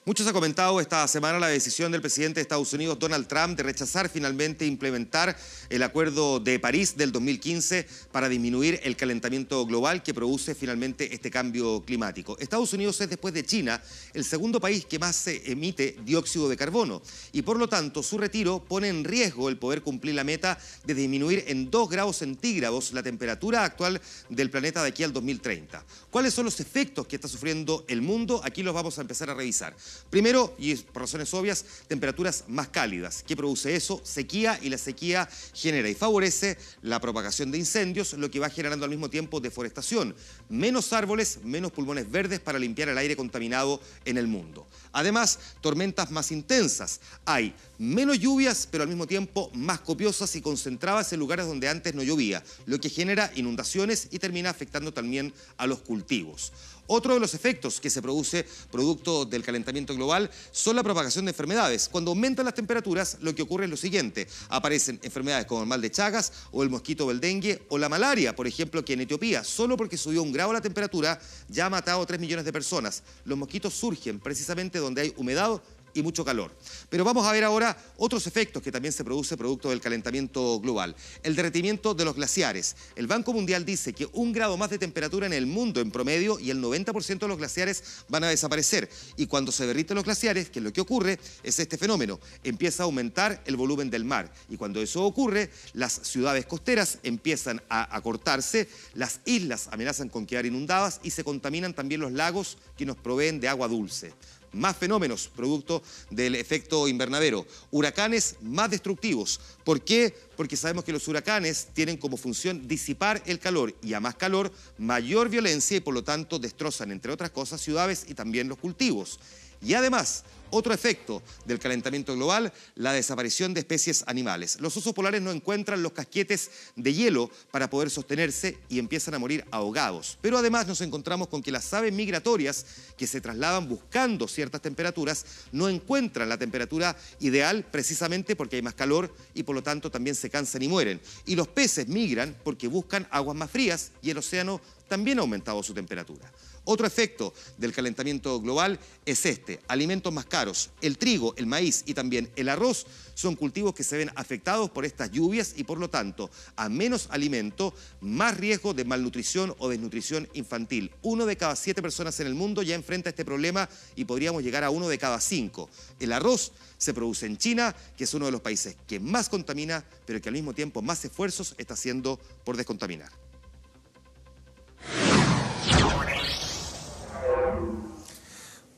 Mucho se ha comentado esta semana la decisión del presidente de Estados Unidos, Donald Trump, de rechazar finalmente implementar el Acuerdo de París del 2015 para disminuir el calentamiento global que produce finalmente este cambio climático. Estados Unidos es, después de China, el segundo país que más emite dióxido de carbono y, por lo tanto, su retiro pone en riesgo el poder cumplir la meta de disminuir en 2 grados centígrados la temperatura actual del planeta de aquí al 2030. ¿Cuáles son los efectos que está sufriendo el mundo? Aquí los vamos a empezar a revisar. Primero, y por razones obvias, temperaturas más cálidas. ¿Qué produce eso? Sequía, y la sequía genera y favorece la propagación de incendios, lo que va generando al mismo tiempo deforestación. Menos árboles, menos pulmones verdes para limpiar el aire contaminado en el mundo. Además, tormentas más intensas. Hay menos lluvias, pero al mismo tiempo más copiosas y concentradas en lugares donde antes no llovía, lo que genera inundaciones y termina afectando también a los cultivos. Otro de los efectos que se produce producto del calentamiento global son la propagación de enfermedades. Cuando aumentan las temperaturas, lo que ocurre es lo siguiente. Aparecen enfermedades como el mal de Chagas o el mosquito del dengue o la malaria, por ejemplo, que en Etiopía, solo porque subió 1 grado la temperatura, ya ha matado a 3 millones de personas. Los mosquitos surgen precisamente donde hay humedad y mucho calor. Pero vamos a ver ahora otros efectos que también se produce producto del calentamiento global. El derretimiento de los glaciares. El Banco Mundial dice que 1 grado más de temperatura en el mundo en promedio y el 90% de los glaciares van a desaparecer. Y cuando se derriten los glaciares, que es lo que ocurre, es este fenómeno. Empieza a aumentar el volumen del mar. Y cuando eso ocurre, las ciudades costeras empiezan a acortarse, las islas amenazan con quedar inundadas y se contaminan también los lagos que nos proveen de agua dulce. Más fenómenos producto del efecto invernadero. Huracanes más destructivos. ¿Por qué? Porque sabemos que los huracanes tienen como función disipar el calor y a más calor, mayor violencia y por lo tanto destrozan, entre otras cosas, ciudades y también los cultivos. Y además, otro efecto del calentamiento global, la desaparición de especies animales. Los osos polares no encuentran los casquetes de hielo para poder sostenerse y empiezan a morir ahogados. Pero además nos encontramos con que las aves migratorias que se trasladan buscando ciertas temperaturas no encuentran la temperatura ideal precisamente porque hay más calor y por lo tanto también se cansan y mueren. Y los peces migran porque buscan aguas más frías y el océano también ha aumentado su temperatura. Otro efecto del calentamiento global es este: alimentos más caros. El trigo, el maíz y también el arroz son cultivos que se ven afectados por estas lluvias y por lo tanto, a menos alimento, más riesgo de malnutrición o desnutrición infantil. 1 de cada 7 personas en el mundo ya enfrenta este problema y podríamos llegar a 1 de cada 5. El arroz se produce en China, que es uno de los países que más contamina, pero que al mismo tiempo más esfuerzos está haciendo por descontaminar.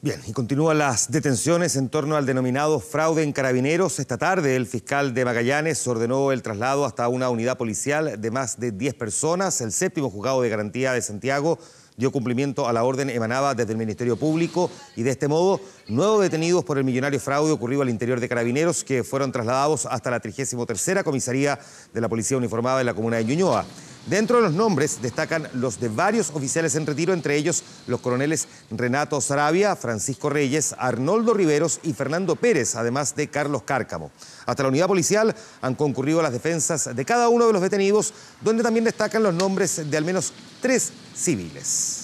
Bien, y continúan las detenciones en torno al denominado fraude en Carabineros. Esta tarde el fiscal de Magallanes ordenó el traslado hasta una unidad policial de más de 10 personas. El 7º Juzgado de Garantía de Santiago dio cumplimiento a la orden emanada desde el Ministerio Público y de este modo 9 detenidos por el millonario fraude ocurrido al interior de Carabineros que fueron trasladados hasta la 33ª Comisaría de la Policía Uniformada en la comuna de Ñuñoa. Dentro de los nombres destacan los de varios oficiales en retiro, entre ellos los coroneles Renato Sarabia, Francisco Reyes, Arnoldo Riveros y Fernando Pérez, además de Carlos Cárcamo. Hasta la unidad policial han concurrido las defensas de cada uno de los detenidos, donde también destacan los nombres de al menos 3 civiles.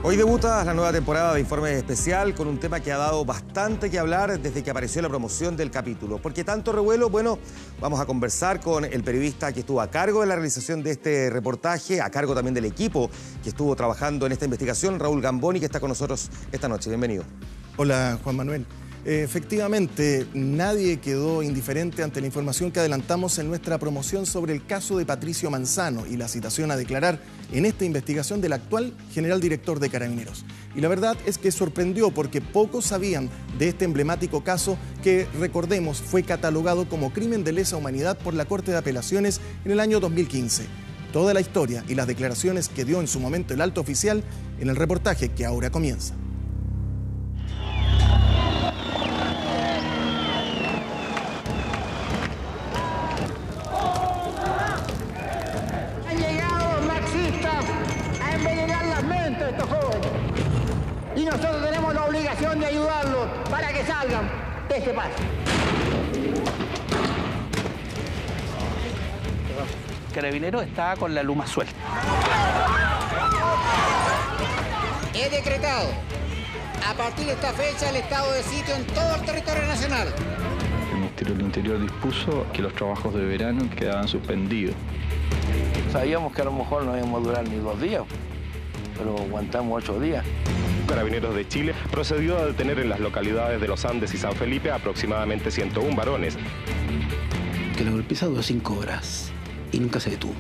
Hoy debuta la nueva temporada de Informe Especial con un tema que ha dado bastante que hablar desde que apareció la promoción del capítulo. ¿Por qué tanto revuelo? Bueno, vamos a conversar con el periodista que estuvo a cargo de la realización de este reportaje, a cargo también del equipo que estuvo trabajando en esta investigación, Raúl Gamboni, que está con nosotros esta noche. Bienvenido. Hola, Juan Manuel. Efectivamente, nadie quedó indiferente ante la información que adelantamos en nuestra promoción sobre el caso de Patricio Manzano y la citación a declarar en esta investigación del actual general director de Carabineros. Y la verdad es que sorprendió porque pocos sabían de este emblemático caso que, recordemos, fue catalogado como crimen de lesa humanidad por la Corte de Apelaciones en el año 2015. Toda la historia y las declaraciones que dio en su momento el alto oficial en el reportaje que ahora comienza. Y nosotros tenemos la obligación de ayudarlos para que salgan de este paso. Carabinero está con la luma suelta. He decretado a partir de esta fecha el estado de sitio en todo el territorio nacional. El Ministerio del Interior dispuso que los trabajos de verano quedaban suspendidos. Sabíamos que a lo mejor no íbamos a durar ni 2 días, pero aguantamos 8 días. Carabineros de Chile procedió a detener en las localidades de Los Andes y San Felipe aproximadamente 101 varones. Que la golpiza duró 5 horas y nunca se detuvo.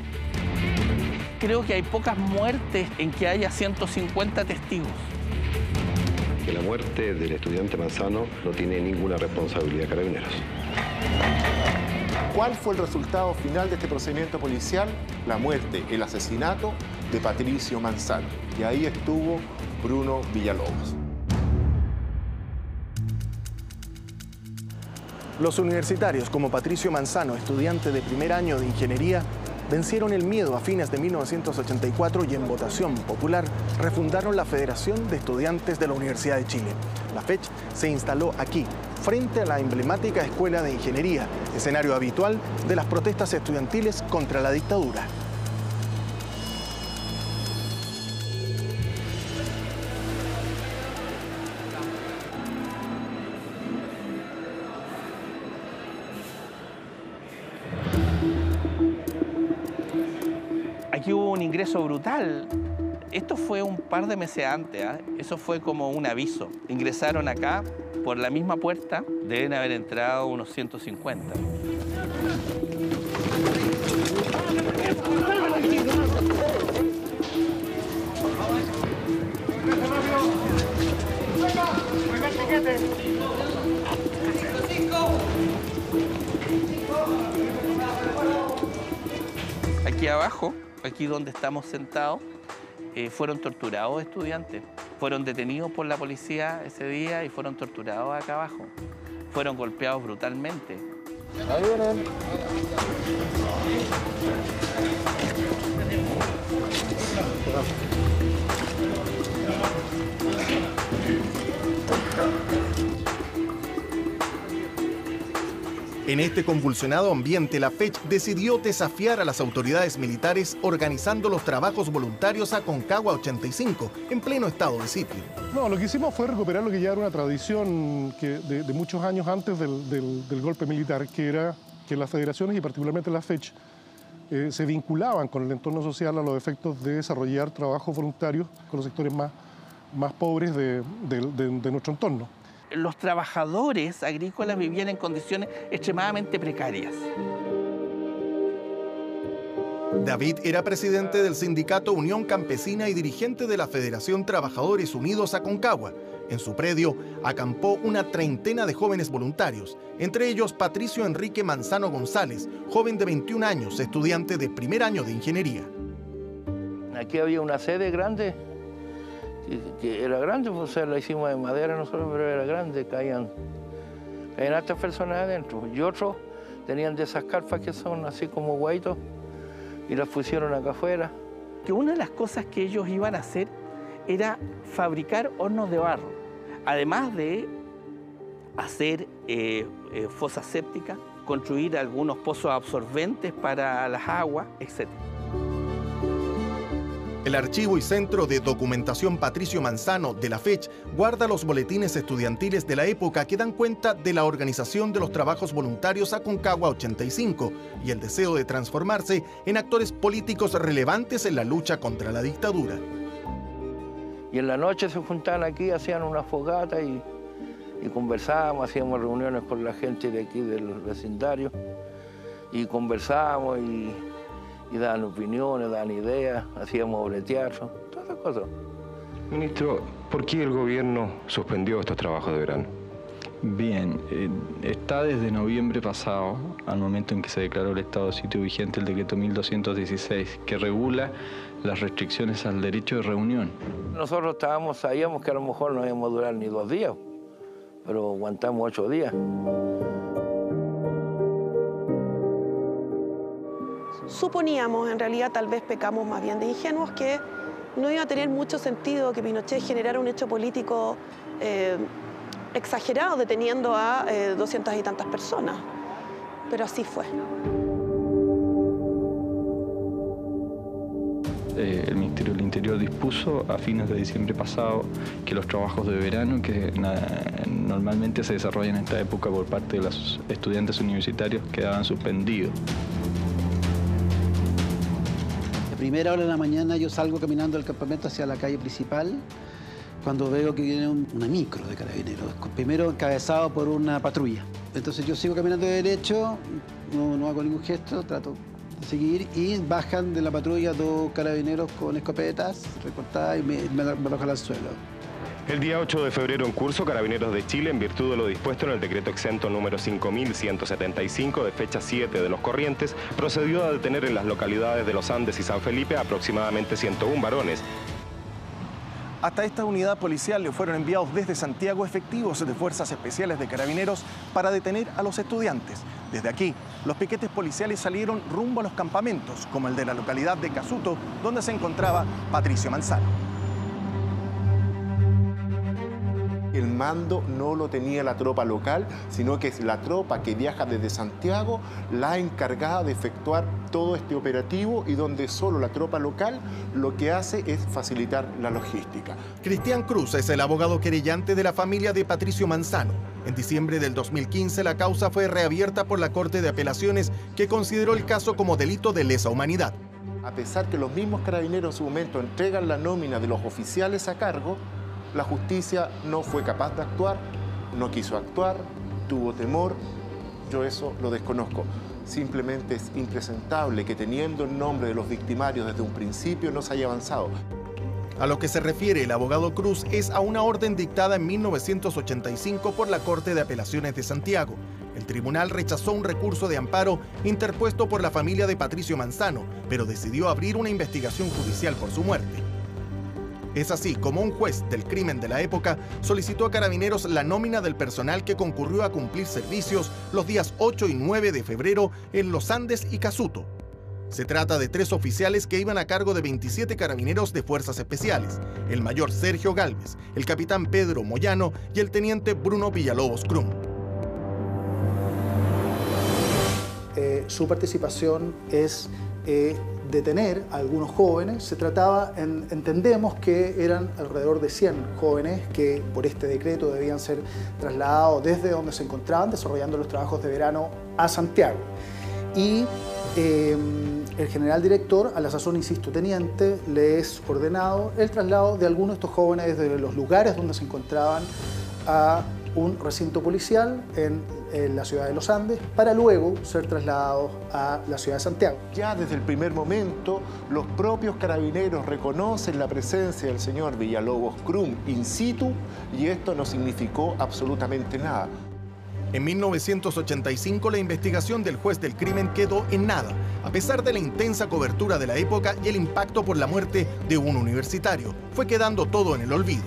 Creo que hay pocas muertes en que haya 150 testigos. Que la muerte del estudiante Manzano no tiene ninguna responsabilidad de Carabineros. ¿Cuál fue el resultado final de este procedimiento policial? La muerte, el asesinato de Patricio Manzano. Y ahí estuvo Bruno Villalobos. Los universitarios, como Patricio Manzano, estudiante de primer año de ingeniería, vencieron el miedo a fines de 1984 y en votación popular refundaron la Federación de Estudiantes de la Universidad de Chile. La FECH se instaló aquí, frente a la emblemática Escuela de Ingeniería, escenario habitual de las protestas estudiantiles contra la dictadura. Aquí hubo un ingreso brutal. Esto fue un par de meses antes, ¿eh? Eso fue como un aviso. Ingresaron acá por la misma puerta, deben haber entrado unos 150. Aquí abajo, aquí donde estamos sentados, fueron torturados estudiantes. Fueron detenidos por la policía ese día y fueron torturados acá abajo. Fueron golpeados brutalmente. Ahí vienen. En este convulsionado ambiente, la FECH decidió desafiar a las autoridades militares organizando los trabajos voluntarios Aconcagua 85, en pleno estado de sitio. No, lo que hicimos fue recuperar lo que ya era una tradición de muchos años antes del golpe militar, que era que las federaciones y particularmente la FECH se vinculaban con el entorno social a los efectos de desarrollar trabajos voluntarios con los sectores más pobres de nuestro entorno. Los trabajadores agrícolas vivían en condiciones extremadamente precarias. David era presidente del sindicato Unión Campesina y dirigente de la Federación Trabajadores Unidos Aconcagua. En su predio acampó una treintena de jóvenes voluntarios, entre ellos Patricio Enrique Manzano González, joven de 21 años, estudiante de primer año de ingeniería. Aquí había una sede grande, que era grande, pues, o sea, la hicimos de madera nosotros, pero era grande, caían hartas personas adentro. Y otros tenían de esas carpas que son así como guaitos y las pusieron acá afuera. Que una de las cosas que ellos iban a hacer era fabricar hornos de barro, además de hacer fosas sépticas, construir algunos pozos absorbentes para las aguas, etc. El Archivo y Centro de Documentación Patricio Manzano de la FECH guarda los boletines estudiantiles de la época que dan cuenta de la organización de los trabajos voluntarios Aconcagua 85 y el deseo de transformarse en actores políticos relevantes en la lucha contra la dictadura. Y en la noche se juntaban aquí, hacían una fogata y conversábamos, hacíamos reuniones con la gente de aquí del vecindario y conversábamos y daban opiniones, daban ideas, hacíamos obras de teatro, todas esas cosas. Ministro, ¿por qué el gobierno suspendió estos trabajos de verano? Bien, está desde noviembre pasado, al momento en que se declaró el estado de sitio vigente, el decreto 1216, que regula las restricciones al derecho de reunión. Nosotros sabíamos que a lo mejor no íbamos a durar ni 2 días, pero aguantamos 8 días. Suponíamos, en realidad tal vez pecamos más bien de ingenuos, que no iba a tener mucho sentido que Pinochet generara un hecho político exagerado deteniendo a 200 y tantas personas, pero así fue. El Ministerio del Interior dispuso a fines de diciembre pasado que los trabajos de verano, que normalmente se desarrollan en esta época por parte de los estudiantes universitarios, quedaban suspendidos. A primera hora de la mañana yo salgo caminando del campamento hacia la calle principal cuando veo que viene una micro de carabineros, primero encabezado por una patrulla. Entonces yo sigo caminando de derecho, no hago ningún gesto, trato de seguir y bajan de la patrulla 2 carabineros con escopetas recortadas y me arrojan al suelo. El día 8 de febrero en curso, Carabineros de Chile, en virtud de lo dispuesto en el decreto exento número 5175 de fecha 7 de los Corrientes, procedió a detener en las localidades de Los Andes y San Felipe aproximadamente 101 varones. Hasta esta unidad policial le fueron enviados desde Santiago efectivos de Fuerzas Especiales de Carabineros para detener a los estudiantes. Desde aquí, los piquetes policiales salieron rumbo a los campamentos, como el de la localidad de Casuto, donde se encontraba Patricio Manzano. El mando no lo tenía la tropa local, sino que es la tropa que viaja desde Santiago la encargada de efectuar todo este operativo y donde solo la tropa local lo que hace es facilitar la logística. Cristian Cruz es el abogado querellante de la familia de Patricio Manzano. En diciembre del 2015 la causa fue reabierta por la Corte de Apelaciones, que consideró el caso como delito de lesa humanidad. A pesar que los mismos carabineros en su momento entregan la nómina de los oficiales a cargo, la justicia no fue capaz de actuar, no quiso actuar, tuvo temor. Yo eso lo desconozco. Simplemente es impresentable que teniendo el nombre de los victimarios desde un principio no se haya avanzado. A lo que se refiere el abogado Cruz es a una orden dictada en 1985 por la Corte de Apelaciones de Santiago. El tribunal rechazó un recurso de amparo interpuesto por la familia de Patricio Manzano, pero decidió abrir una investigación judicial por su muerte. Es así como un juez del crimen de la época solicitó a Carabineros la nómina del personal que concurrió a cumplir servicios los días 8 y 9 de febrero en Los Andes y Casuto. Se trata de 3 oficiales que iban a cargo de 27 carabineros de Fuerzas Especiales, el mayor Sergio Gálvez, el capitán Pedro Moyano y el teniente Bruno Villalobos Crum. Su participación es detener a algunos jóvenes. Se trataba, entendemos que eran alrededor de 100 jóvenes que por este decreto debían ser trasladados desde donde se encontraban desarrollando los trabajos de verano a Santiago. Y el general director, a la sazón, insisto, teniente, le es ordenado el traslado de algunos de estos jóvenes desde los lugares donde se encontraban a un recinto policial en la ciudad de Los Andes para luego ser trasladados a la ciudad de Santiago. Ya desde el primer momento, los propios carabineros reconocen la presencia del señor Villalobos Crum in situ y esto no significó absolutamente nada. En 1985 la investigación del juez del crimen quedó en nada, a pesar de la intensa cobertura de la época y el impacto por la muerte de un universitario. Fue quedando todo en el olvido.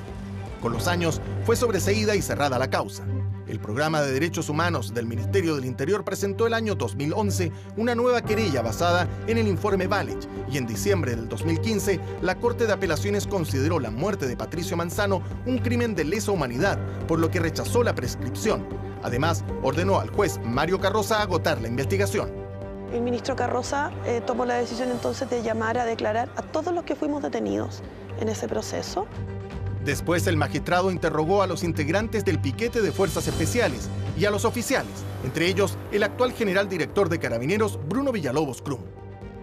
Con los años fue sobreseída y cerrada la causa. El Programa de Derechos Humanos del Ministerio del Interior presentó el año 2011 una nueva querella basada en el informe Valech y en diciembre del 2015 la Corte de Apelaciones consideró la muerte de Patricio Manzano un crimen de lesa humanidad, por lo que rechazó la prescripción. Además, ordenó al juez Mario Carroza agotar la investigación. El ministro Carroza tomó la decisión entonces de llamar a declarar a todos los que fuimos detenidos en ese proceso. Después el magistrado interrogó a los integrantes del piquete de Fuerzas Especiales y a los oficiales, entre ellos el actual general director de Carabineros, Bruno Villalobos Crum.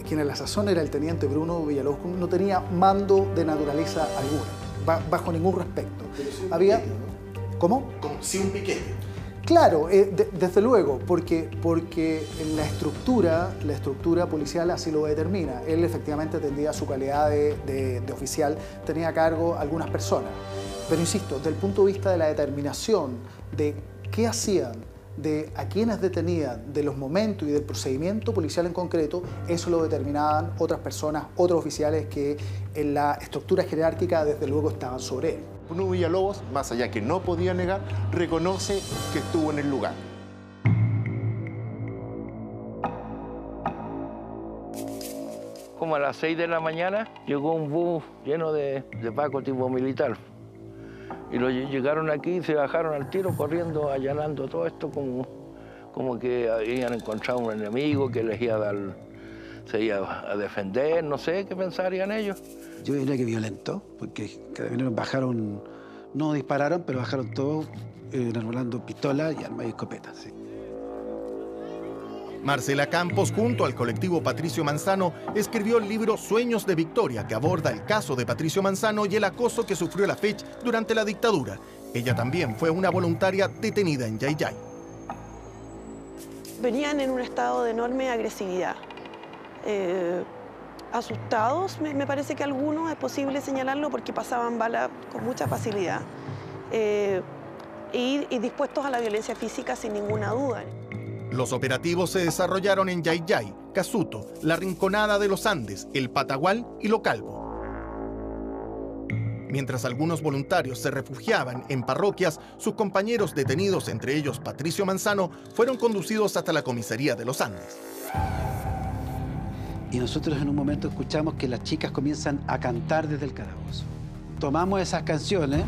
Quien a la sazón era el teniente Bruno Villalobos Crum, no tenía mando de naturaleza alguna, bajo ningún respecto. Había... ¿Cómo? Como si un piquete. Claro, desde luego, porque la estructura policial así lo determina. Él efectivamente tendría su calidad de oficial, tenía a cargo algunas personas. Pero insisto, desde el punto de vista de la determinación de qué hacían, de a quiénes detenían, de los momentos y del procedimiento policial en concreto, eso lo determinaban otras personas, otros oficiales que en la estructura jerárquica desde luego estaban sobre él. Bruno Villalobos, más allá que no podía negar, reconoce que estuvo en el lugar. Como a las 6 de la mañana llegó un bus lleno de pacos tipo militar. Y llegaron aquí y se bajaron al tiro corriendo, allanando todo esto como que habían encontrado un enemigo que les iba a dar, se iba a defender, no sé qué pensarían ellos. Yo diría que violento, porque carabineros bajaron, no dispararon, pero bajaron todos enarbolando pistolas y armas y escopetas. Sí. Marcela Campos, junto al colectivo Patricio Manzano, escribió el libro Sueños de Victoria, que aborda el caso de Patricio Manzano y el acoso que sufrió la FECH durante la dictadura. Ella también fue una voluntaria detenida en Yayay. Venían en un estado de enorme agresividad. Asustados, me parece que algunos, es posible señalarlo porque pasaban balas con mucha facilidad. Y dispuestos a la violencia física sin ninguna duda. Los operativos se desarrollaron en Yayay, Casuto, La Rinconada de los Andes, El Patagual y Lo Calvo. Mientras algunos voluntarios se refugiaban en parroquias, sus compañeros detenidos, entre ellos Patricio Manzano, fueron conducidos hasta la comisaría de los Andes. Y nosotros en un momento escuchamos que las chicas comienzan a cantar desde el calabozo. Tomamos esas canciones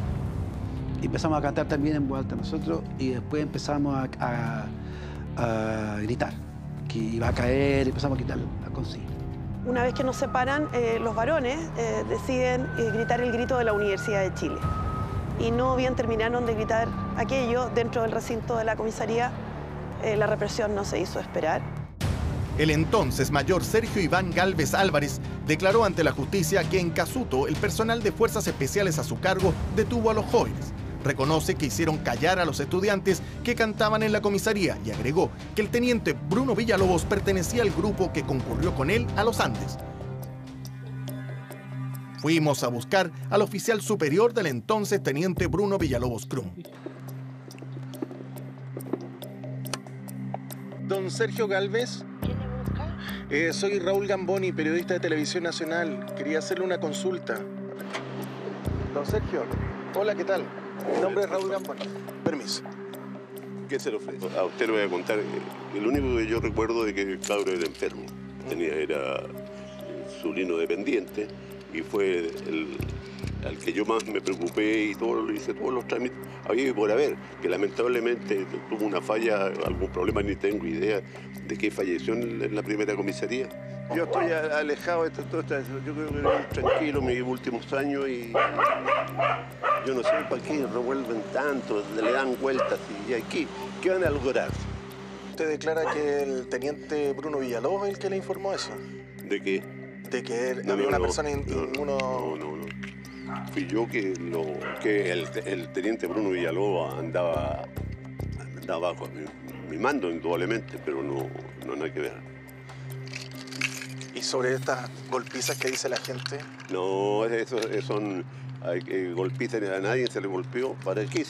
y empezamos a cantar también en voz alta nosotros y después empezamos a gritar que iba a caer, empezamos a quitar la consigna. Una vez que nos separan, los varones deciden gritar el grito de la Universidad de Chile. Y no bien terminaron de gritar aquello dentro del recinto de la comisaría, la represión no se hizo esperar. El entonces mayor Sergio Iván Gálvez Álvarez declaró ante la justicia que en Casuto el personal de fuerzas especiales a su cargo detuvo a los jóvenes. Reconoce que hicieron callar a los estudiantes que cantaban en la comisaría y agregó que el teniente Bruno Villalobos pertenecía al grupo que concurrió con él a los Andes. Fuimos a buscar al oficial superior del entonces teniente Bruno Villalobos Crum. Don Sergio Gálvez. ¿Quién le busca? Soy Raúl Gamboni, periodista de Televisión Nacional. Quería hacerle una consulta. Don Sergio, hola, ¿qué tal? Mi nombre es Raúl Gamboni. Permiso. ¿Qué se le ofrece? A usted le voy a contar. El único que yo recuerdo de que el cabro era enfermo. Era insulino dependiente y fue al que yo más me preocupé y todo, hice todos los trámites. Había que por haber, que lamentablemente tuvo una falla, algún problema, ni tengo idea de qué falleció en la primera comisaría. Yo estoy alejado de todo esto, yo creo que era tranquilo mis últimos años y yo no sé para qué revuelven tanto, le dan vueltas y aquí, ¿qué van a lograr? ¿Usted declara que el teniente Bruno Villalobos es el que le informó eso? ¿De qué? De que había una persona inmuno... No. Fui yo que el teniente Bruno Villalobos andaba bajo mi mando indudablemente, pero no nada que ver. ¿Y sobre estas golpizas que dice la gente? No, eso son golpizas, a nadie se le golpeó. ¿Para qué?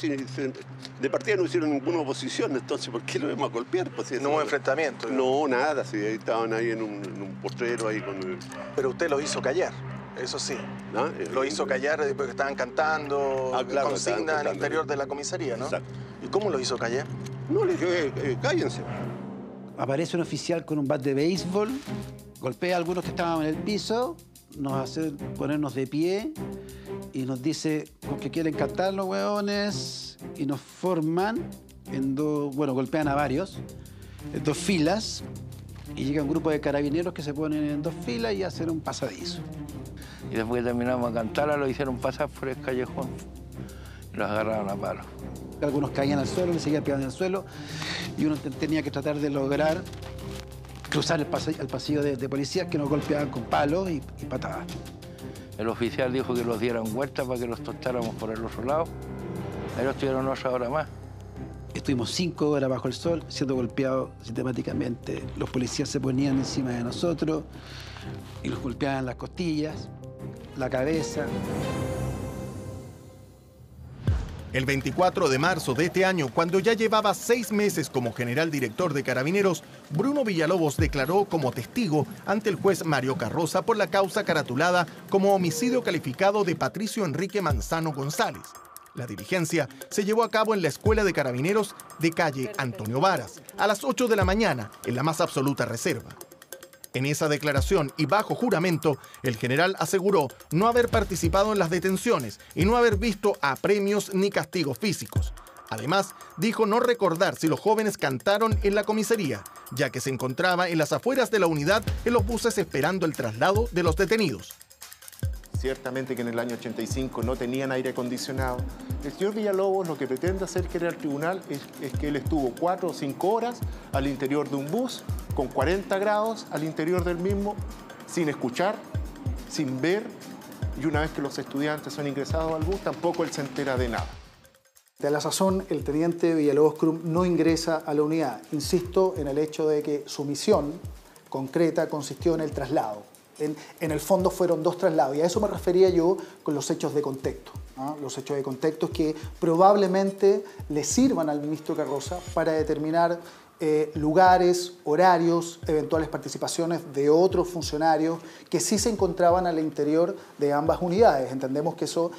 De partida no hicieron ninguna oposición, entonces ¿por qué lo vamos a golpear? Pues, ¿No hubo enfrentamiento? No, nada, sí, ahí estaban ahí en un potrero ahí con... Pero usted los hizo callar, eso sí. ¿Ah? Lo hizo callar porque estaban cantando consignas al interior de la comisaría, ¿no? Exacto. ¿Y cómo lo hizo callar? No, le dije, cállense. Aparece un oficial con un bat de béisbol, golpea a algunos que estaban en el piso, nos hace ponernos de pie y nos dice con que quieren cantar los hueones y nos forman en golpean a varios, en dos filas y llega un grupo de carabineros que se ponen en dos filas y hacen un pasadizo. Y después que terminamos de cantar, lo hicieron pasar por el callejón y los agarraron a palos. Algunos caían al suelo, les seguían pegando al suelo y uno tenía que tratar de lograr cruzar el pasillo de policías que nos golpeaban con palos y patadas. El oficial dijo que los dieran vuelta para que los tostáramos por el otro lado. Ellos estuvieron 8 horas más. Estuvimos 5 horas bajo el sol, siendo golpeados sistemáticamente. Los policías se ponían encima de nosotros y nos golpeaban las costillas, la cabeza. El 24 de marzo de este año, cuando ya llevaba 6 meses como general director de Carabineros, Bruno Villalobos declaró como testigo ante el juez Mario Carroza por la causa caratulada como homicidio calificado de Patricio Enrique Manzano González. La diligencia se llevó a cabo en la Escuela de Carabineros de calle Antonio Varas, a las 8 de la mañana, en la más absoluta reserva. En esa declaración y bajo juramento, el general aseguró no haber participado en las detenciones y no haber visto apremios ni castigos físicos. Además, dijo no recordar si los jóvenes cantaron en la comisaría, ya que se encontraba en las afueras de la unidad en los buses esperando el traslado de los detenidos. ciertamente que en el año 85 no tenían aire acondicionado. El señor Villalobos lo que pretende hacer creer al tribunal es que él estuvo 4 o 5 horas al interior de un bus con 40 grados al interior del mismo, sin escuchar, sin ver, y una vez que los estudiantes son ingresados al bus, tampoco él se entera de nada. De la sazón, el teniente Villalobos Krum no ingresa a la unidad. Insisto en el hecho de que su misión concreta consistió en el traslado. En el fondo fueron 2 traslados, y a eso me refería yo con los hechos de contexto. ¿Ah? Los hechos de contexto que probablemente le sirvan al ministro Carroza para determinar lugares, horarios, eventuales participaciones de otros funcionarios que sí se encontraban al interior de ambas unidades. Entendemos que eso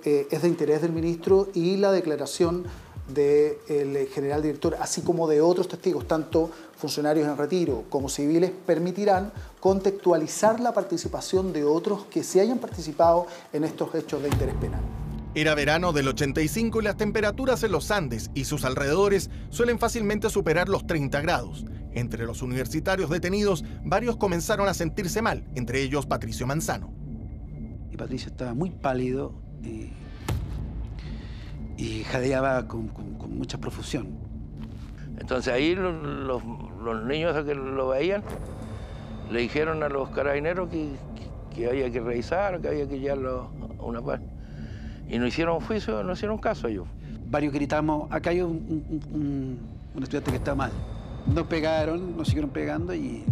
es de interés del ministro, y la declaración del general director, así como de otros testigos, tanto funcionarios en retiro como civiles, permitirán contextualizar la participación de otros que se hayan participado en estos hechos de interés penal. Era verano del 85 y las temperaturas en los Andes y sus alrededores suelen fácilmente superar los 30 grados. Entre los universitarios detenidos, varios comenzaron a sentirse mal, entre ellos Patricio Manzano. Y Patricio estaba muy pálido y jadeaba con mucha profusión. Entonces ahí los niños que lo veían le dijeron a los carabineros que había que revisar, que había que llevarlo a una parte. Y no hicieron juicio, no hicieron caso a ellos. Varios gritamos, acá hay un estudiante que está mal. Nos pegaron, nos siguieron pegando y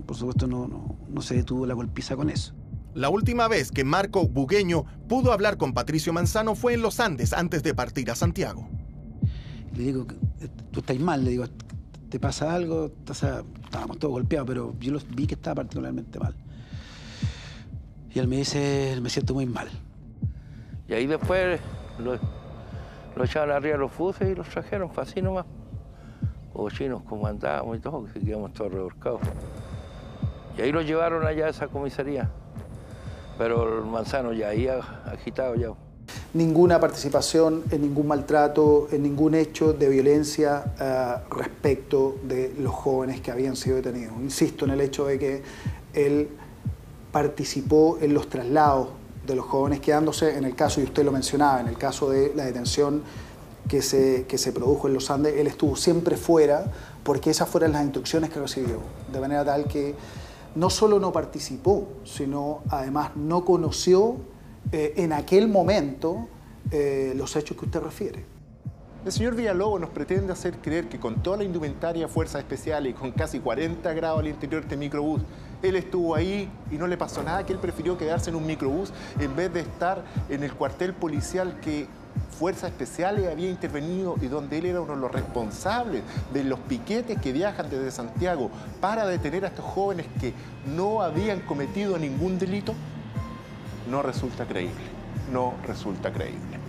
por supuesto no se detuvo la golpiza con eso. La última vez que Marco Bugueño pudo hablar con Patricio Manzano fue en los Andes antes de partir a Santiago. Le digo, tú estás mal, le digo, ¿te pasa algo? Estábamos todos golpeados, pero yo los vi que estaba particularmente mal. Y él me dice, me siento muy mal. Y ahí después lo echaban arriba de los buses y los trajeron, fue así nomás. Los chinos como andábamos y todo, que quedamos todos revolcados. Y ahí lo llevaron allá a esa comisaría. Pero el Manzano ya ahí agitado ya. Ninguna participación en ningún maltrato, en ningún hecho de violencia respecto de los jóvenes que habían sido detenidos. Insisto en el hecho de que él participó en los traslados de los jóvenes, quedándose, en el caso, y usted lo mencionaba, en el caso de la detención que se produjo en los Andes, él estuvo siempre fuera porque esas fueron las instrucciones que recibió, de manera tal que no solo no participó, sino además no conoció en aquel momento los hechos que usted refiere. El señor Villalobos nos pretende hacer creer que con toda la indumentaria, fuerzas especiales y con casi 40 grados al interior de este microbús, él estuvo ahí y no le pasó nada, que él prefirió quedarse en un microbús en vez de estar en el cuartel policial que Fuerzas Especiales había intervenido y donde él era uno de los responsables de los piquetes que viajan desde Santiago para detener a estos jóvenes que no habían cometido ningún delito. No resulta creíble, no resulta creíble.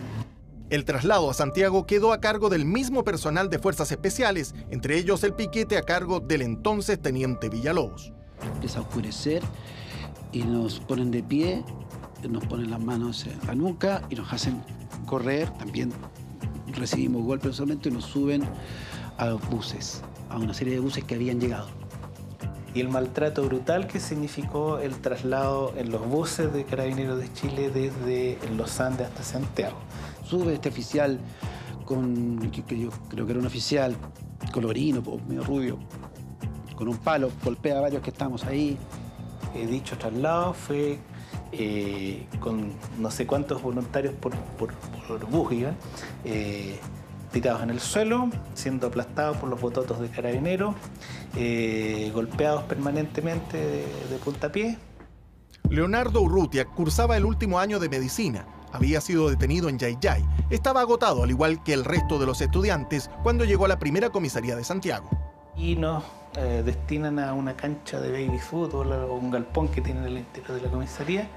El traslado a Santiago quedó a cargo del mismo personal de Fuerzas Especiales, entre ellos el piquete a cargo del entonces teniente Villalobos. Empieza a oscurecer y nos ponen de pie, nos ponen las manos en la nuca y nos hacen correr. También recibimos golpes solamente y nos suben a los buses, a una serie de buses que habían llegado. Y el maltrato brutal que significó el traslado en los buses de Carabineros de Chile desde los Andes hasta Santiago. Sube este oficial que yo creo que era un oficial colorino, medio rubio, con un palo, golpea a varios que estamos ahí. Dicho traslado fue con no sé cuántos voluntarios por bus, tirados en el suelo, siendo aplastados por los bototos de Carabineros, golpeados permanentemente de puntapié. Leonardo Urrutia cursaba el último año de medicina. Había sido detenido en Yayay. Estaba agotado, al igual que el resto de los estudiantes, cuando llegó a la primera comisaría de Santiago. Y nos destinan a una cancha de baby fútbol o un galpón que tiene en el interior de la comisaría.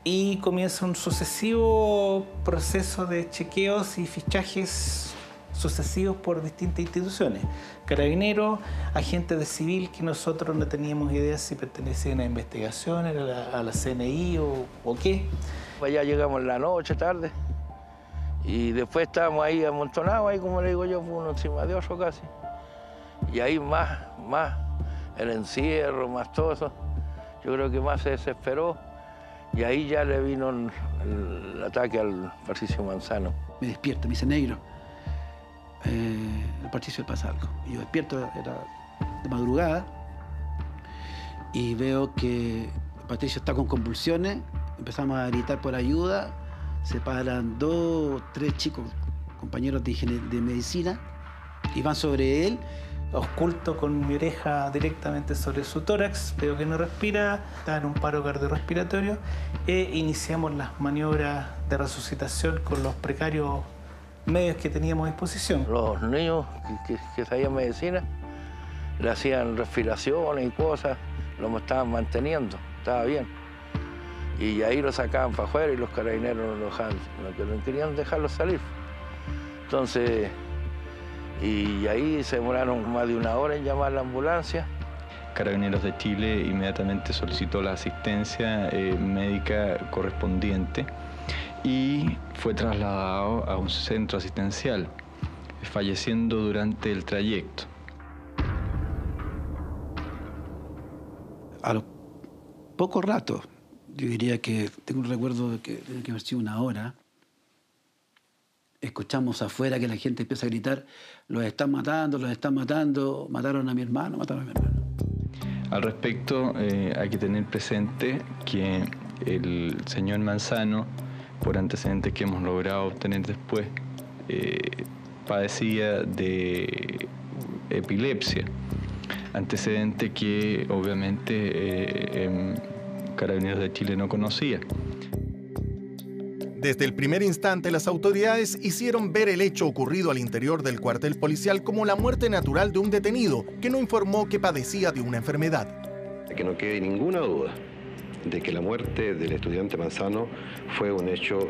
Y comienza un sucesivo proceso de chequeos y fichajes sucesivos por distintas instituciones. Carabineros, agentes de civil que nosotros no teníamos idea si pertenecían a investigación, a la CNI o qué. Allá llegamos en la noche, tarde, y después estábamos ahí amontonados, ahí como le digo yo, uno encima de otro casi. Y ahí más el encierro, más todo eso, yo creo que más se desesperó y ahí ya le vino el ataque al Patricio Manzano. Me despierto, me dice: negro, el Patricio le pasa algo. Y yo despierto, era de madrugada, y veo que Patricio está con convulsiones. Empezamos a gritar por ayuda, se paran 2 o 3 chicos, compañeros de medicina, y van sobre él. Ausculto con mi oreja directamente sobre su tórax, veo que no respira, está en un paro cardiorrespiratorio, e iniciamos las maniobras de resucitación con los precarios medios que teníamos a disposición. Los niños que sabían medicina le hacían respiraciones y cosas, lo estaban manteniendo, estaba bien. Y ahí lo sacaban para afuera y los carabineros no querían dejarlo salir. Entonces, y ahí se demoraron más de 1 hora en llamar a la ambulancia. Carabineros de Chile inmediatamente solicitó la asistencia médica correspondiente y fue trasladado a un centro asistencial, falleciendo durante el trayecto. A los pocos ratos, yo diría que tengo un recuerdo de que tiene que haber sido 1 hora, escuchamos afuera que la gente empieza a gritar: los están matando, mataron a mi hermano, mataron a mi hermano. Al respecto, hay que tener presente que el señor Manzano, por antecedentes que hemos logrado obtener después, padecía de epilepsia, antecedente que obviamente Carabineros de Chile no conocía. Desde el primer instante, las autoridades hicieron ver el hecho ocurrido al interior del cuartel policial como la muerte natural de un detenido que no informó que padecía de una enfermedad. Que no quede ninguna duda de que la muerte del estudiante Manzano fue un hecho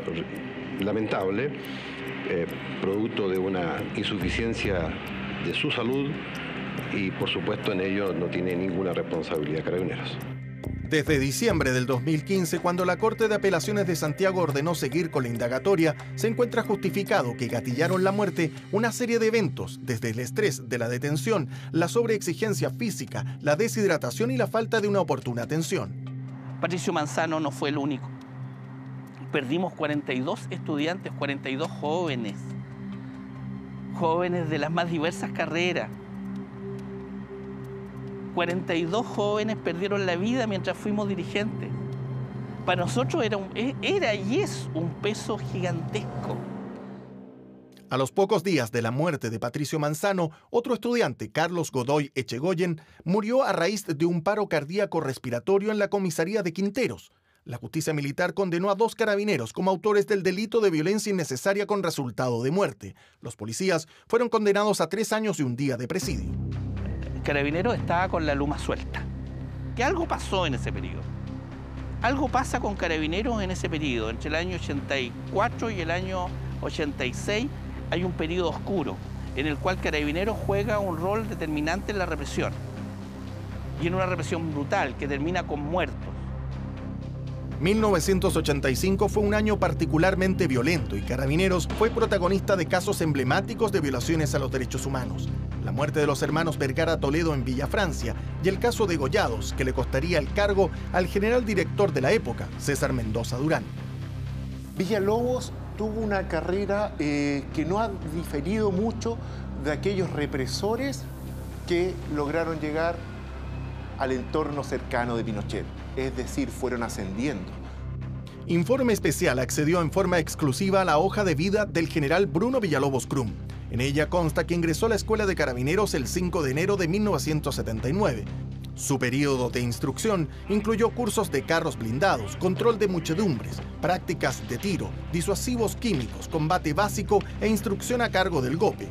lamentable, producto de una insuficiencia de su salud, y por supuesto en ello no tiene ninguna responsabilidad Carabineros. Desde diciembre del 2015, cuando la Corte de Apelaciones de Santiago ordenó seguir con la indagatoria, se encuentra justificado que gatillaron la muerte una serie de eventos, desde el estrés de la detención, la sobreexigencia física, la deshidratación y la falta de una oportuna atención. Patricio Manzano no fue el único. Perdimos 42 estudiantes, 42 jóvenes de las más diversas carreras. 42 jóvenes perdieron la vida mientras fuimos dirigentes. Para nosotros era y es un peso gigantesco. A los pocos días de la muerte de Patricio Manzano, otro estudiante, Carlos Godoy Echegoyen, murió a raíz de un paro cardíaco respiratorio en la comisaría de Quinteros. La justicia militar condenó a 2 carabineros como autores del delito de violencia innecesaria con resultado de muerte. Los policías fueron condenados a 3 años y 1 día de presidio. Carabineros estaba con la luma suelta. Que algo pasó en ese periodo. Algo pasa con Carabineros en ese periodo. Entre el año 84 y el año 86 hay un periodo oscuro en el cual Carabineros juega un rol determinante en la represión. Y en una represión brutal que termina con muertos. 1985 fue un año particularmente violento y Carabineros fue protagonista de casos emblemáticos de violaciones a los derechos humanos. La muerte de los hermanos Vergara Toledo en Villa Francia y el caso de Gollados, que le costaría el cargo al general director de la época, César Mendoza Durán. Villalobos tuvo una carrera que no ha diferido mucho de aquellos represores que lograron llegar al entorno cercano de Pinochet. Es decir, fueron ascendiendo. Informe Especial accedió en forma exclusiva a la hoja de vida del general Bruno Villalobos Crum. En ella consta que ingresó a la Escuela de Carabineros el 5 de enero de 1979. Su periodo de instrucción incluyó cursos de carros blindados, control de muchedumbres, prácticas de tiro, disuasivos químicos, combate básico e instrucción a cargo del GOPE.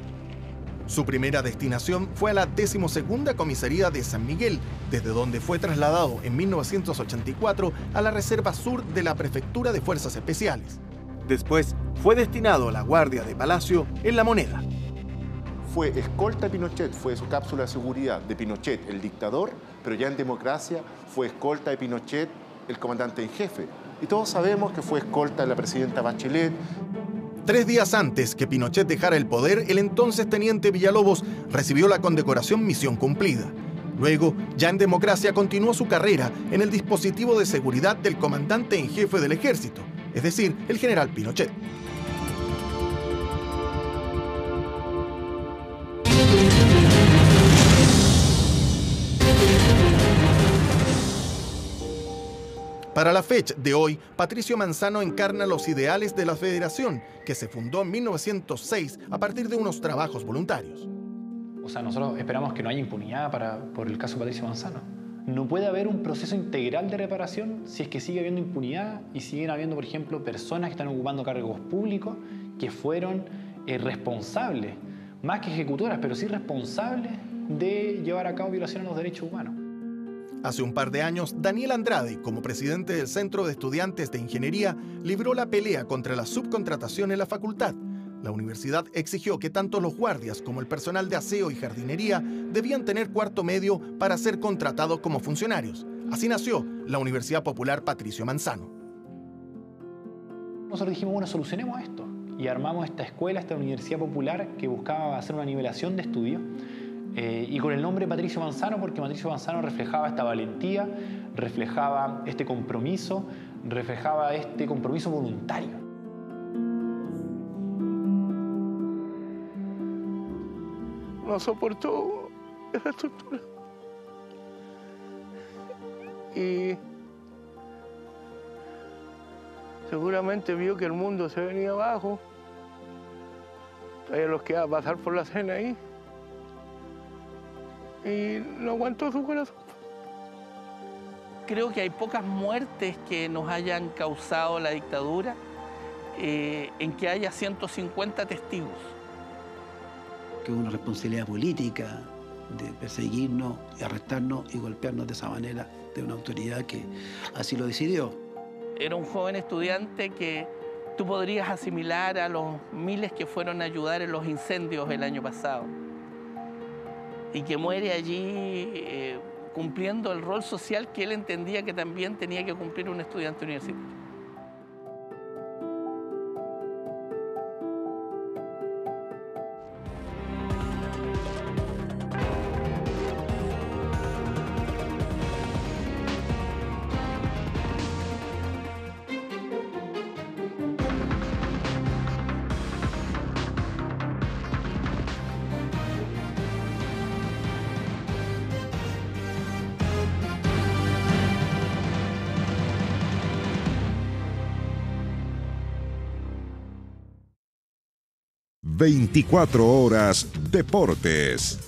Su primera destinación fue a la 12ª Comisaría de San Miguel, desde donde fue trasladado en 1984 a la Reserva Sur de la Prefectura de Fuerzas Especiales. Después fue destinado a la Guardia de Palacio en La Moneda. Fue escolta de Pinochet, fue su cápsula de seguridad de Pinochet, el dictador, pero ya en democracia fue escolta de Pinochet, el comandante en jefe. Y todos sabemos que fue escolta de la presidenta Bachelet. 3 días antes que Pinochet dejara el poder, el entonces teniente Villalobos recibió la condecoración Misión Cumplida. Luego, ya en democracia, continuó su carrera en el dispositivo de seguridad del comandante en jefe del ejército, es decir, el general Pinochet. Para la fecha de hoy, Patricio Manzano encarna los ideales de la federación, que se fundó en 1906 a partir de unos trabajos voluntarios. O sea, nosotros esperamos que no haya impunidad por el caso Patricio Manzano. No puede haber un proceso integral de reparación si es que sigue habiendo impunidad y siguen habiendo, por ejemplo, personas que están ocupando cargos públicos que fueron responsables, más que ejecutoras, pero sí responsables de llevar a cabo violaciones a los derechos humanos. Hace un par de años, Daniel Andrade, como presidente del Centro de Estudiantes de Ingeniería, libró la pelea contra la subcontratación en la facultad. La universidad exigió que tanto los guardias como el personal de aseo y jardinería debían tener cuarto medio para ser contratados como funcionarios. Así nació la Universidad Popular Patricio Manzano. Nosotros dijimos, bueno, solucionemos esto. Y armamos esta escuela, esta Universidad Popular que buscaba hacer una nivelación de estudios. Y con el nombre Patricio Manzano, porque Patricio Manzano reflejaba esta valentía, reflejaba este compromiso voluntario. No soportó esa estructura. Y seguramente vio que el mundo se venía abajo. Todavía los que iba a pasar por la cena ahí. Y no aguantó su corazón. Creo que hay pocas muertes que nos hayan causado la dictadura en que haya 150 testigos. Que hubo una responsabilidad política de perseguirnos, y arrestarnos y golpearnos de esa manera de una autoridad que así lo decidió. Era un joven estudiante que tú podrías asimilar a los miles que fueron a ayudar en los incendios el año pasado. Y que muere allí cumpliendo el rol social que él entendía que también tenía que cumplir un estudiante universitario. ...24 horas Deportes.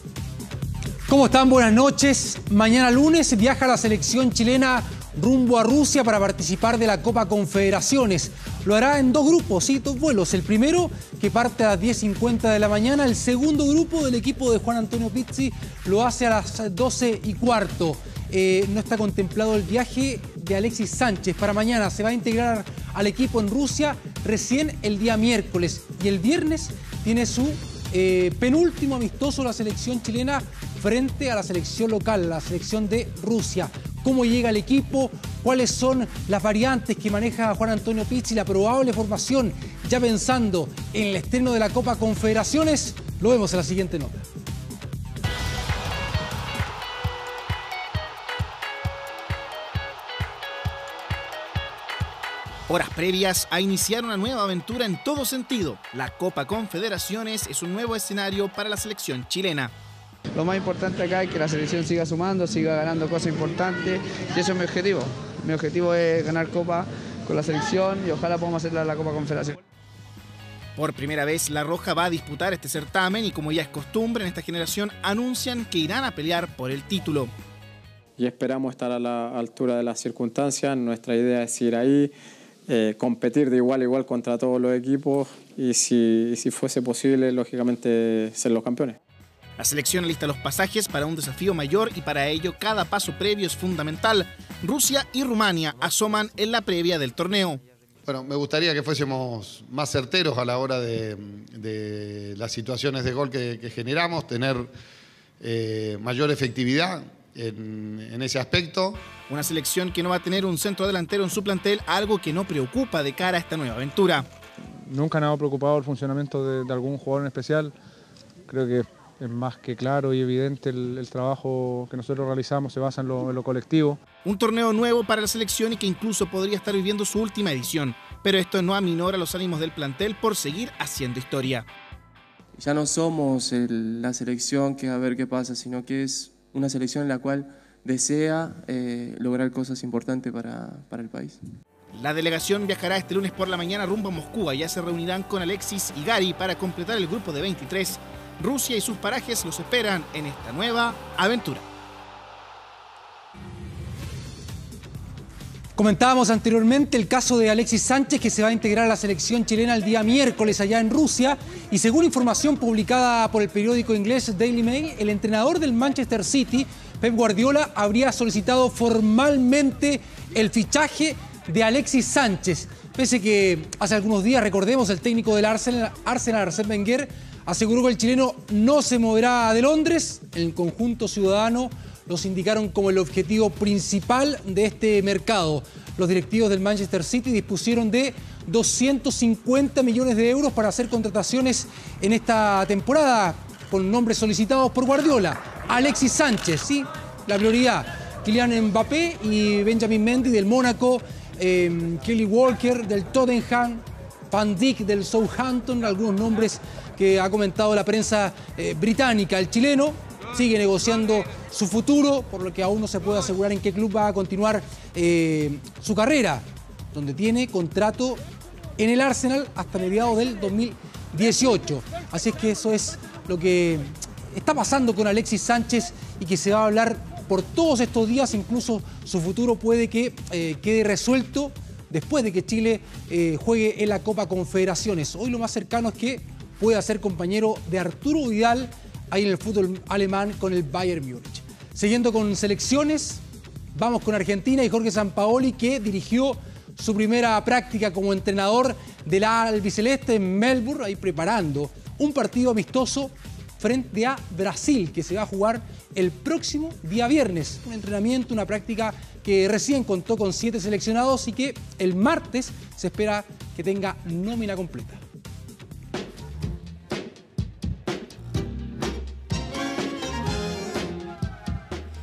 ¿Cómo están? Buenas noches. Mañana lunes viaja la selección chilena rumbo a Rusia para participar de la Copa Confederaciones. Lo hará en dos grupos, ¿sí? Dos vuelos. El primero, que parte a las 10:50 de la mañana. El segundo grupo del equipo de Juan Antonio Pizzi lo hace a las 12:15. No está contemplado el viaje de Alexis Sánchez para mañana. Se va a integrar al equipo en Rusia recién el día miércoles. Y el viernes tiene su penúltimo amistoso la selección chilena frente a la selección local, la selección de Rusia. ¿Cómo llega el equipo? ¿Cuáles son las variantes que maneja Juan Antonio Pizzi? La probable formación, ya pensando en el estreno de la Copa Confederaciones. Lo vemos en la siguiente nota. Horas previas a iniciar una nueva aventura en todo sentido. La Copa Confederaciones es un nuevo escenario para la selección chilena. Lo más importante acá es que la selección siga sumando, siga ganando cosas importantes y eso es mi objetivo. Mi objetivo es ganar Copa con la selección y ojalá podamos hacer la Copa Confederaciones. Por primera vez La Roja va a disputar este certamen y como ya es costumbre en esta generación anuncian que irán a pelear por el título. Y esperamos estar a la altura de las circunstancias. Nuestra idea es ir ahí, competir de igual a igual contra todos los equipos y si fuese posible, lógicamente, ser los campeones. La selección alista los pasajes para un desafío mayor y para ello cada paso previo es fundamental. Rusia y Rumania asoman en la previa del torneo. Bueno, me gustaría que fuésemos más certeros a la hora de las situaciones de gol que generamos, tener mayor efectividad en ese aspecto. Una selección que no va a tener un centro delantero en su plantel, algo que no preocupa de cara a esta nueva aventura. Nunca me ha preocupado el funcionamiento de algún jugador en especial. Creo que es más que claro y evidente el trabajo que nosotros realizamos, se basa en lo colectivo. Un torneo nuevo para la selección y que incluso podría estar viviendo su última edición, pero esto no aminora los ánimos del plantel por seguir haciendo historia. Ya no somos la selección que a ver qué pasa, sino que es una selección en la cual desea lograr cosas importantes para el país. La delegación viajará este lunes por la mañana rumbo a Moscú. Allá se reunirán con Alexis y Gary para completar el grupo de 23. Rusia y sus parajes los esperan en esta nueva aventura. Comentábamos anteriormente el caso de Alexis Sánchez, que se va a integrar a la selección chilena el día miércoles allá en Rusia. Y según información publicada por el periódico inglés Daily Mail, el entrenador del Manchester City, Pep Guardiola, habría solicitado formalmente el fichaje de Alexis Sánchez. Pese que hace algunos días, recordemos, el técnico del Arsenal, Arsène Wenger, aseguró que el chileno no se moverá de Londres. En el conjunto ciudadano los indicaron como el objetivo principal de este mercado. Los directivos del Manchester City dispusieron de 250 millones de euros para hacer contrataciones en esta temporada, con nombres solicitados por Guardiola. Alexis Sánchez, sí, la prioridad. Kylian Mbappé y Benjamin Mendy del Mónaco, Kelly Walker del Tottenham, Van Dijk del Southampton, algunos nombres que ha comentado la prensa británica. El chileno sigue negociando su futuro, por lo que aún no se puede asegurar en qué club va a continuar su carrera, donde tiene contrato en el Arsenal hasta mediados del 2018. Así es que eso es lo que está pasando con Alexis Sánchez y que se va a hablar por todos estos días. Incluso su futuro puede que quede resuelto después de que Chile juegue en la Copa Confederaciones. Hoy lo más cercano es que pueda ser compañero de Arturo Vidal ahí en el fútbol alemán con el Bayern Múnich. Siguiendo con selecciones, vamos con Argentina y Jorge Sampaoli, que dirigió su primera práctica como entrenador del albiceleste en Melbourne, ahí preparando un partido amistoso frente a Brasil, que se va a jugar el próximo día viernes. Un entrenamiento, una práctica que recién contó con 7 seleccionados y que el martes se espera que tenga nómina completa.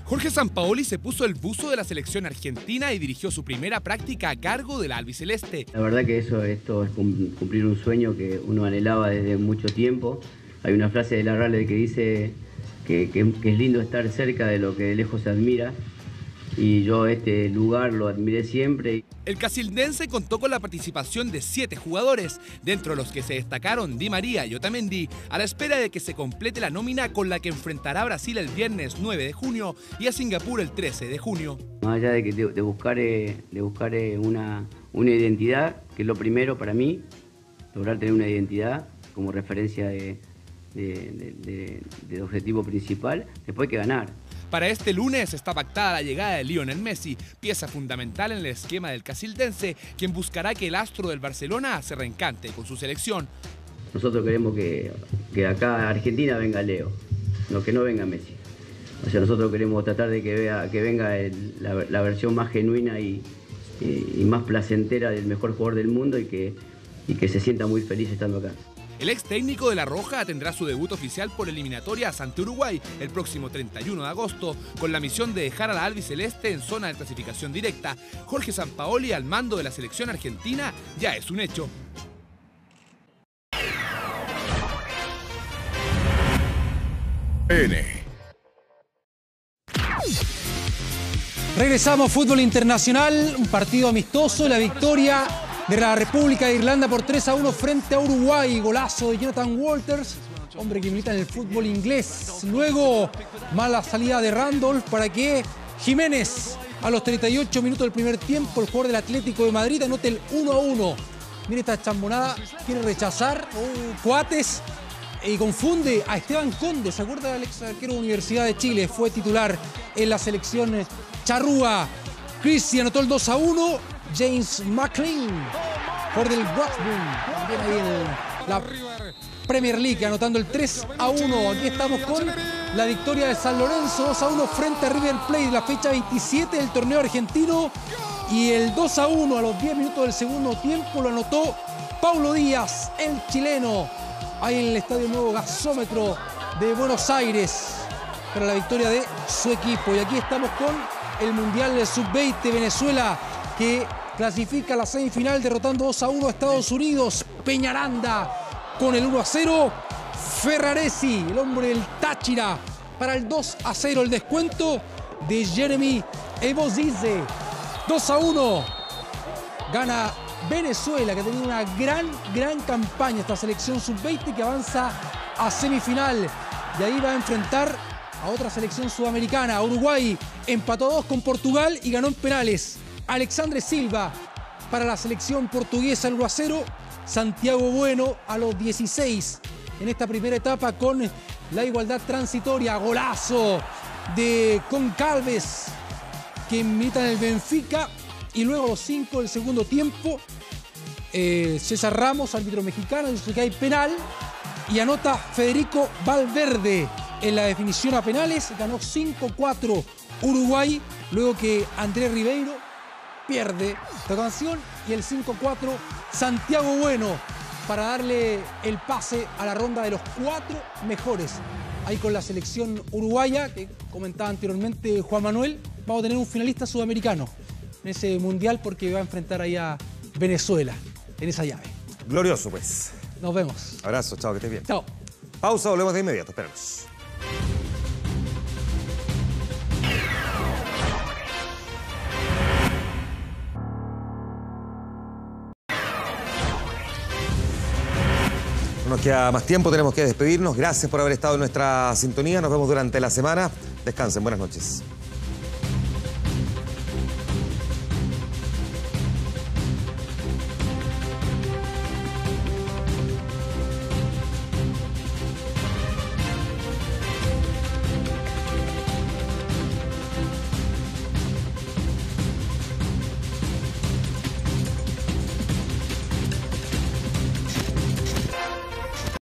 Jorge Sampaoli se puso el buzo de la selección argentina y dirigió su primera práctica a cargo del albiceleste. La verdad que esto es cumplir un sueño que uno anhelaba desde mucho tiempo. Hay una frase de Larralde que dice que es lindo estar cerca de lo que de lejos se admira. Y yo este lugar lo admiré siempre. El casildense contó con la participación de 7 jugadores, dentro de los que se destacaron Di María y Otamendi, a la espera de que se complete la nómina con la que enfrentará a Brasil el viernes 9 de junio y a Singapur el 13 de junio. Más allá de buscar una identidad, que es lo primero para mí, lograr tener una identidad como referencia de objetivo principal, después hay que ganar. Para este lunes está pactada la llegada de Lionel Messi, pieza fundamental en el esquema del casildense, quien buscará que el astro del Barcelona se reencante con su selección. Nosotros queremos que acá a Argentina venga Leo, que no venga Messi. O sea, nosotros queremos tratar de que venga la versión más genuina y más placentera del mejor jugador del mundo y que se sienta muy feliz estando acá. El ex técnico de La Roja tendrá su debut oficial por eliminatorias ante Uruguay el próximo 31 de agosto, con la misión de dejar a la albiceleste en zona de clasificación directa. Jorge Sampaoli al mando de la selección argentina ya es un hecho. Regresamos, fútbol internacional, un partido amistoso, la victoria de la República de Irlanda por 3-1 frente a Uruguay. Golazo de Jonathan Walters, hombre que milita en el fútbol inglés. Luego, mala salida de Randolph para que Jiménez, a los 38 minutos del primer tiempo, el jugador del Atlético de Madrid, anote el 1-1. Mire esta chambonada, quiere rechazar Coates y confunde a Esteban Conde. ¿Se acuerda del ex arquero de Universidad de Chile? Fue titular en la selección charrúa. Christie anotó el 2-1. James McLean, por del Blackburn, también ahí en la Premier League, anotando el 3-1. Aquí estamos con la victoria de San Lorenzo, 2-1 frente a River Plate, la fecha 27 del torneo argentino. Y el 2-1 a los 10 minutos del segundo tiempo lo anotó Paulo Díaz, el chileno, ahí en el Estadio Nuevo Gasómetro de Buenos Aires para la victoria de su equipo. Y aquí estamos con el Mundial del Sub-20, Venezuela, que clasifica a la semifinal derrotando 2-1 a Estados Unidos. Peñaranda con el 1-0. Ferraresi, el hombre del Táchira, para el 2-0. El descuento de Jeremy Ebosize. 2-1. Gana Venezuela, que ha tenido una gran campaña esta selección sub-20 que avanza a semifinal. Y ahí va a enfrentar a otra selección sudamericana. Uruguay empató 2 con Portugal y ganó en penales. Alexandre Silva para la selección portuguesa, el 1-0. Santiago Bueno a los 16 en esta primera etapa con la igualdad transitoria. Golazo de Concalves, que milita en el Benfica. Y luego a los 5 del segundo tiempo, César Ramos, árbitro mexicano, dice que hay penal. Y anota Federico Valverde en la definición a penales. Ganó 5-4 Uruguay, luego que Andrés Ribeiro pierde la canción. Y el 5-4 Santiago Bueno para darle el pase a la ronda de los 4 mejores. Ahí con la selección uruguaya, que comentaba anteriormente Juan Manuel, vamos a tener un finalista sudamericano en ese mundial porque va a enfrentar ahí a Venezuela en esa llave. Glorioso, pues. Nos vemos. Abrazo, chao, que estés bien. Chao. Pausa, volvemos de inmediato, espéranos. No nos queda más tiempo, tenemos que despedirnos. Gracias por haber estado en nuestra sintonía. Nos vemos durante la semana. Descansen, buenas noches.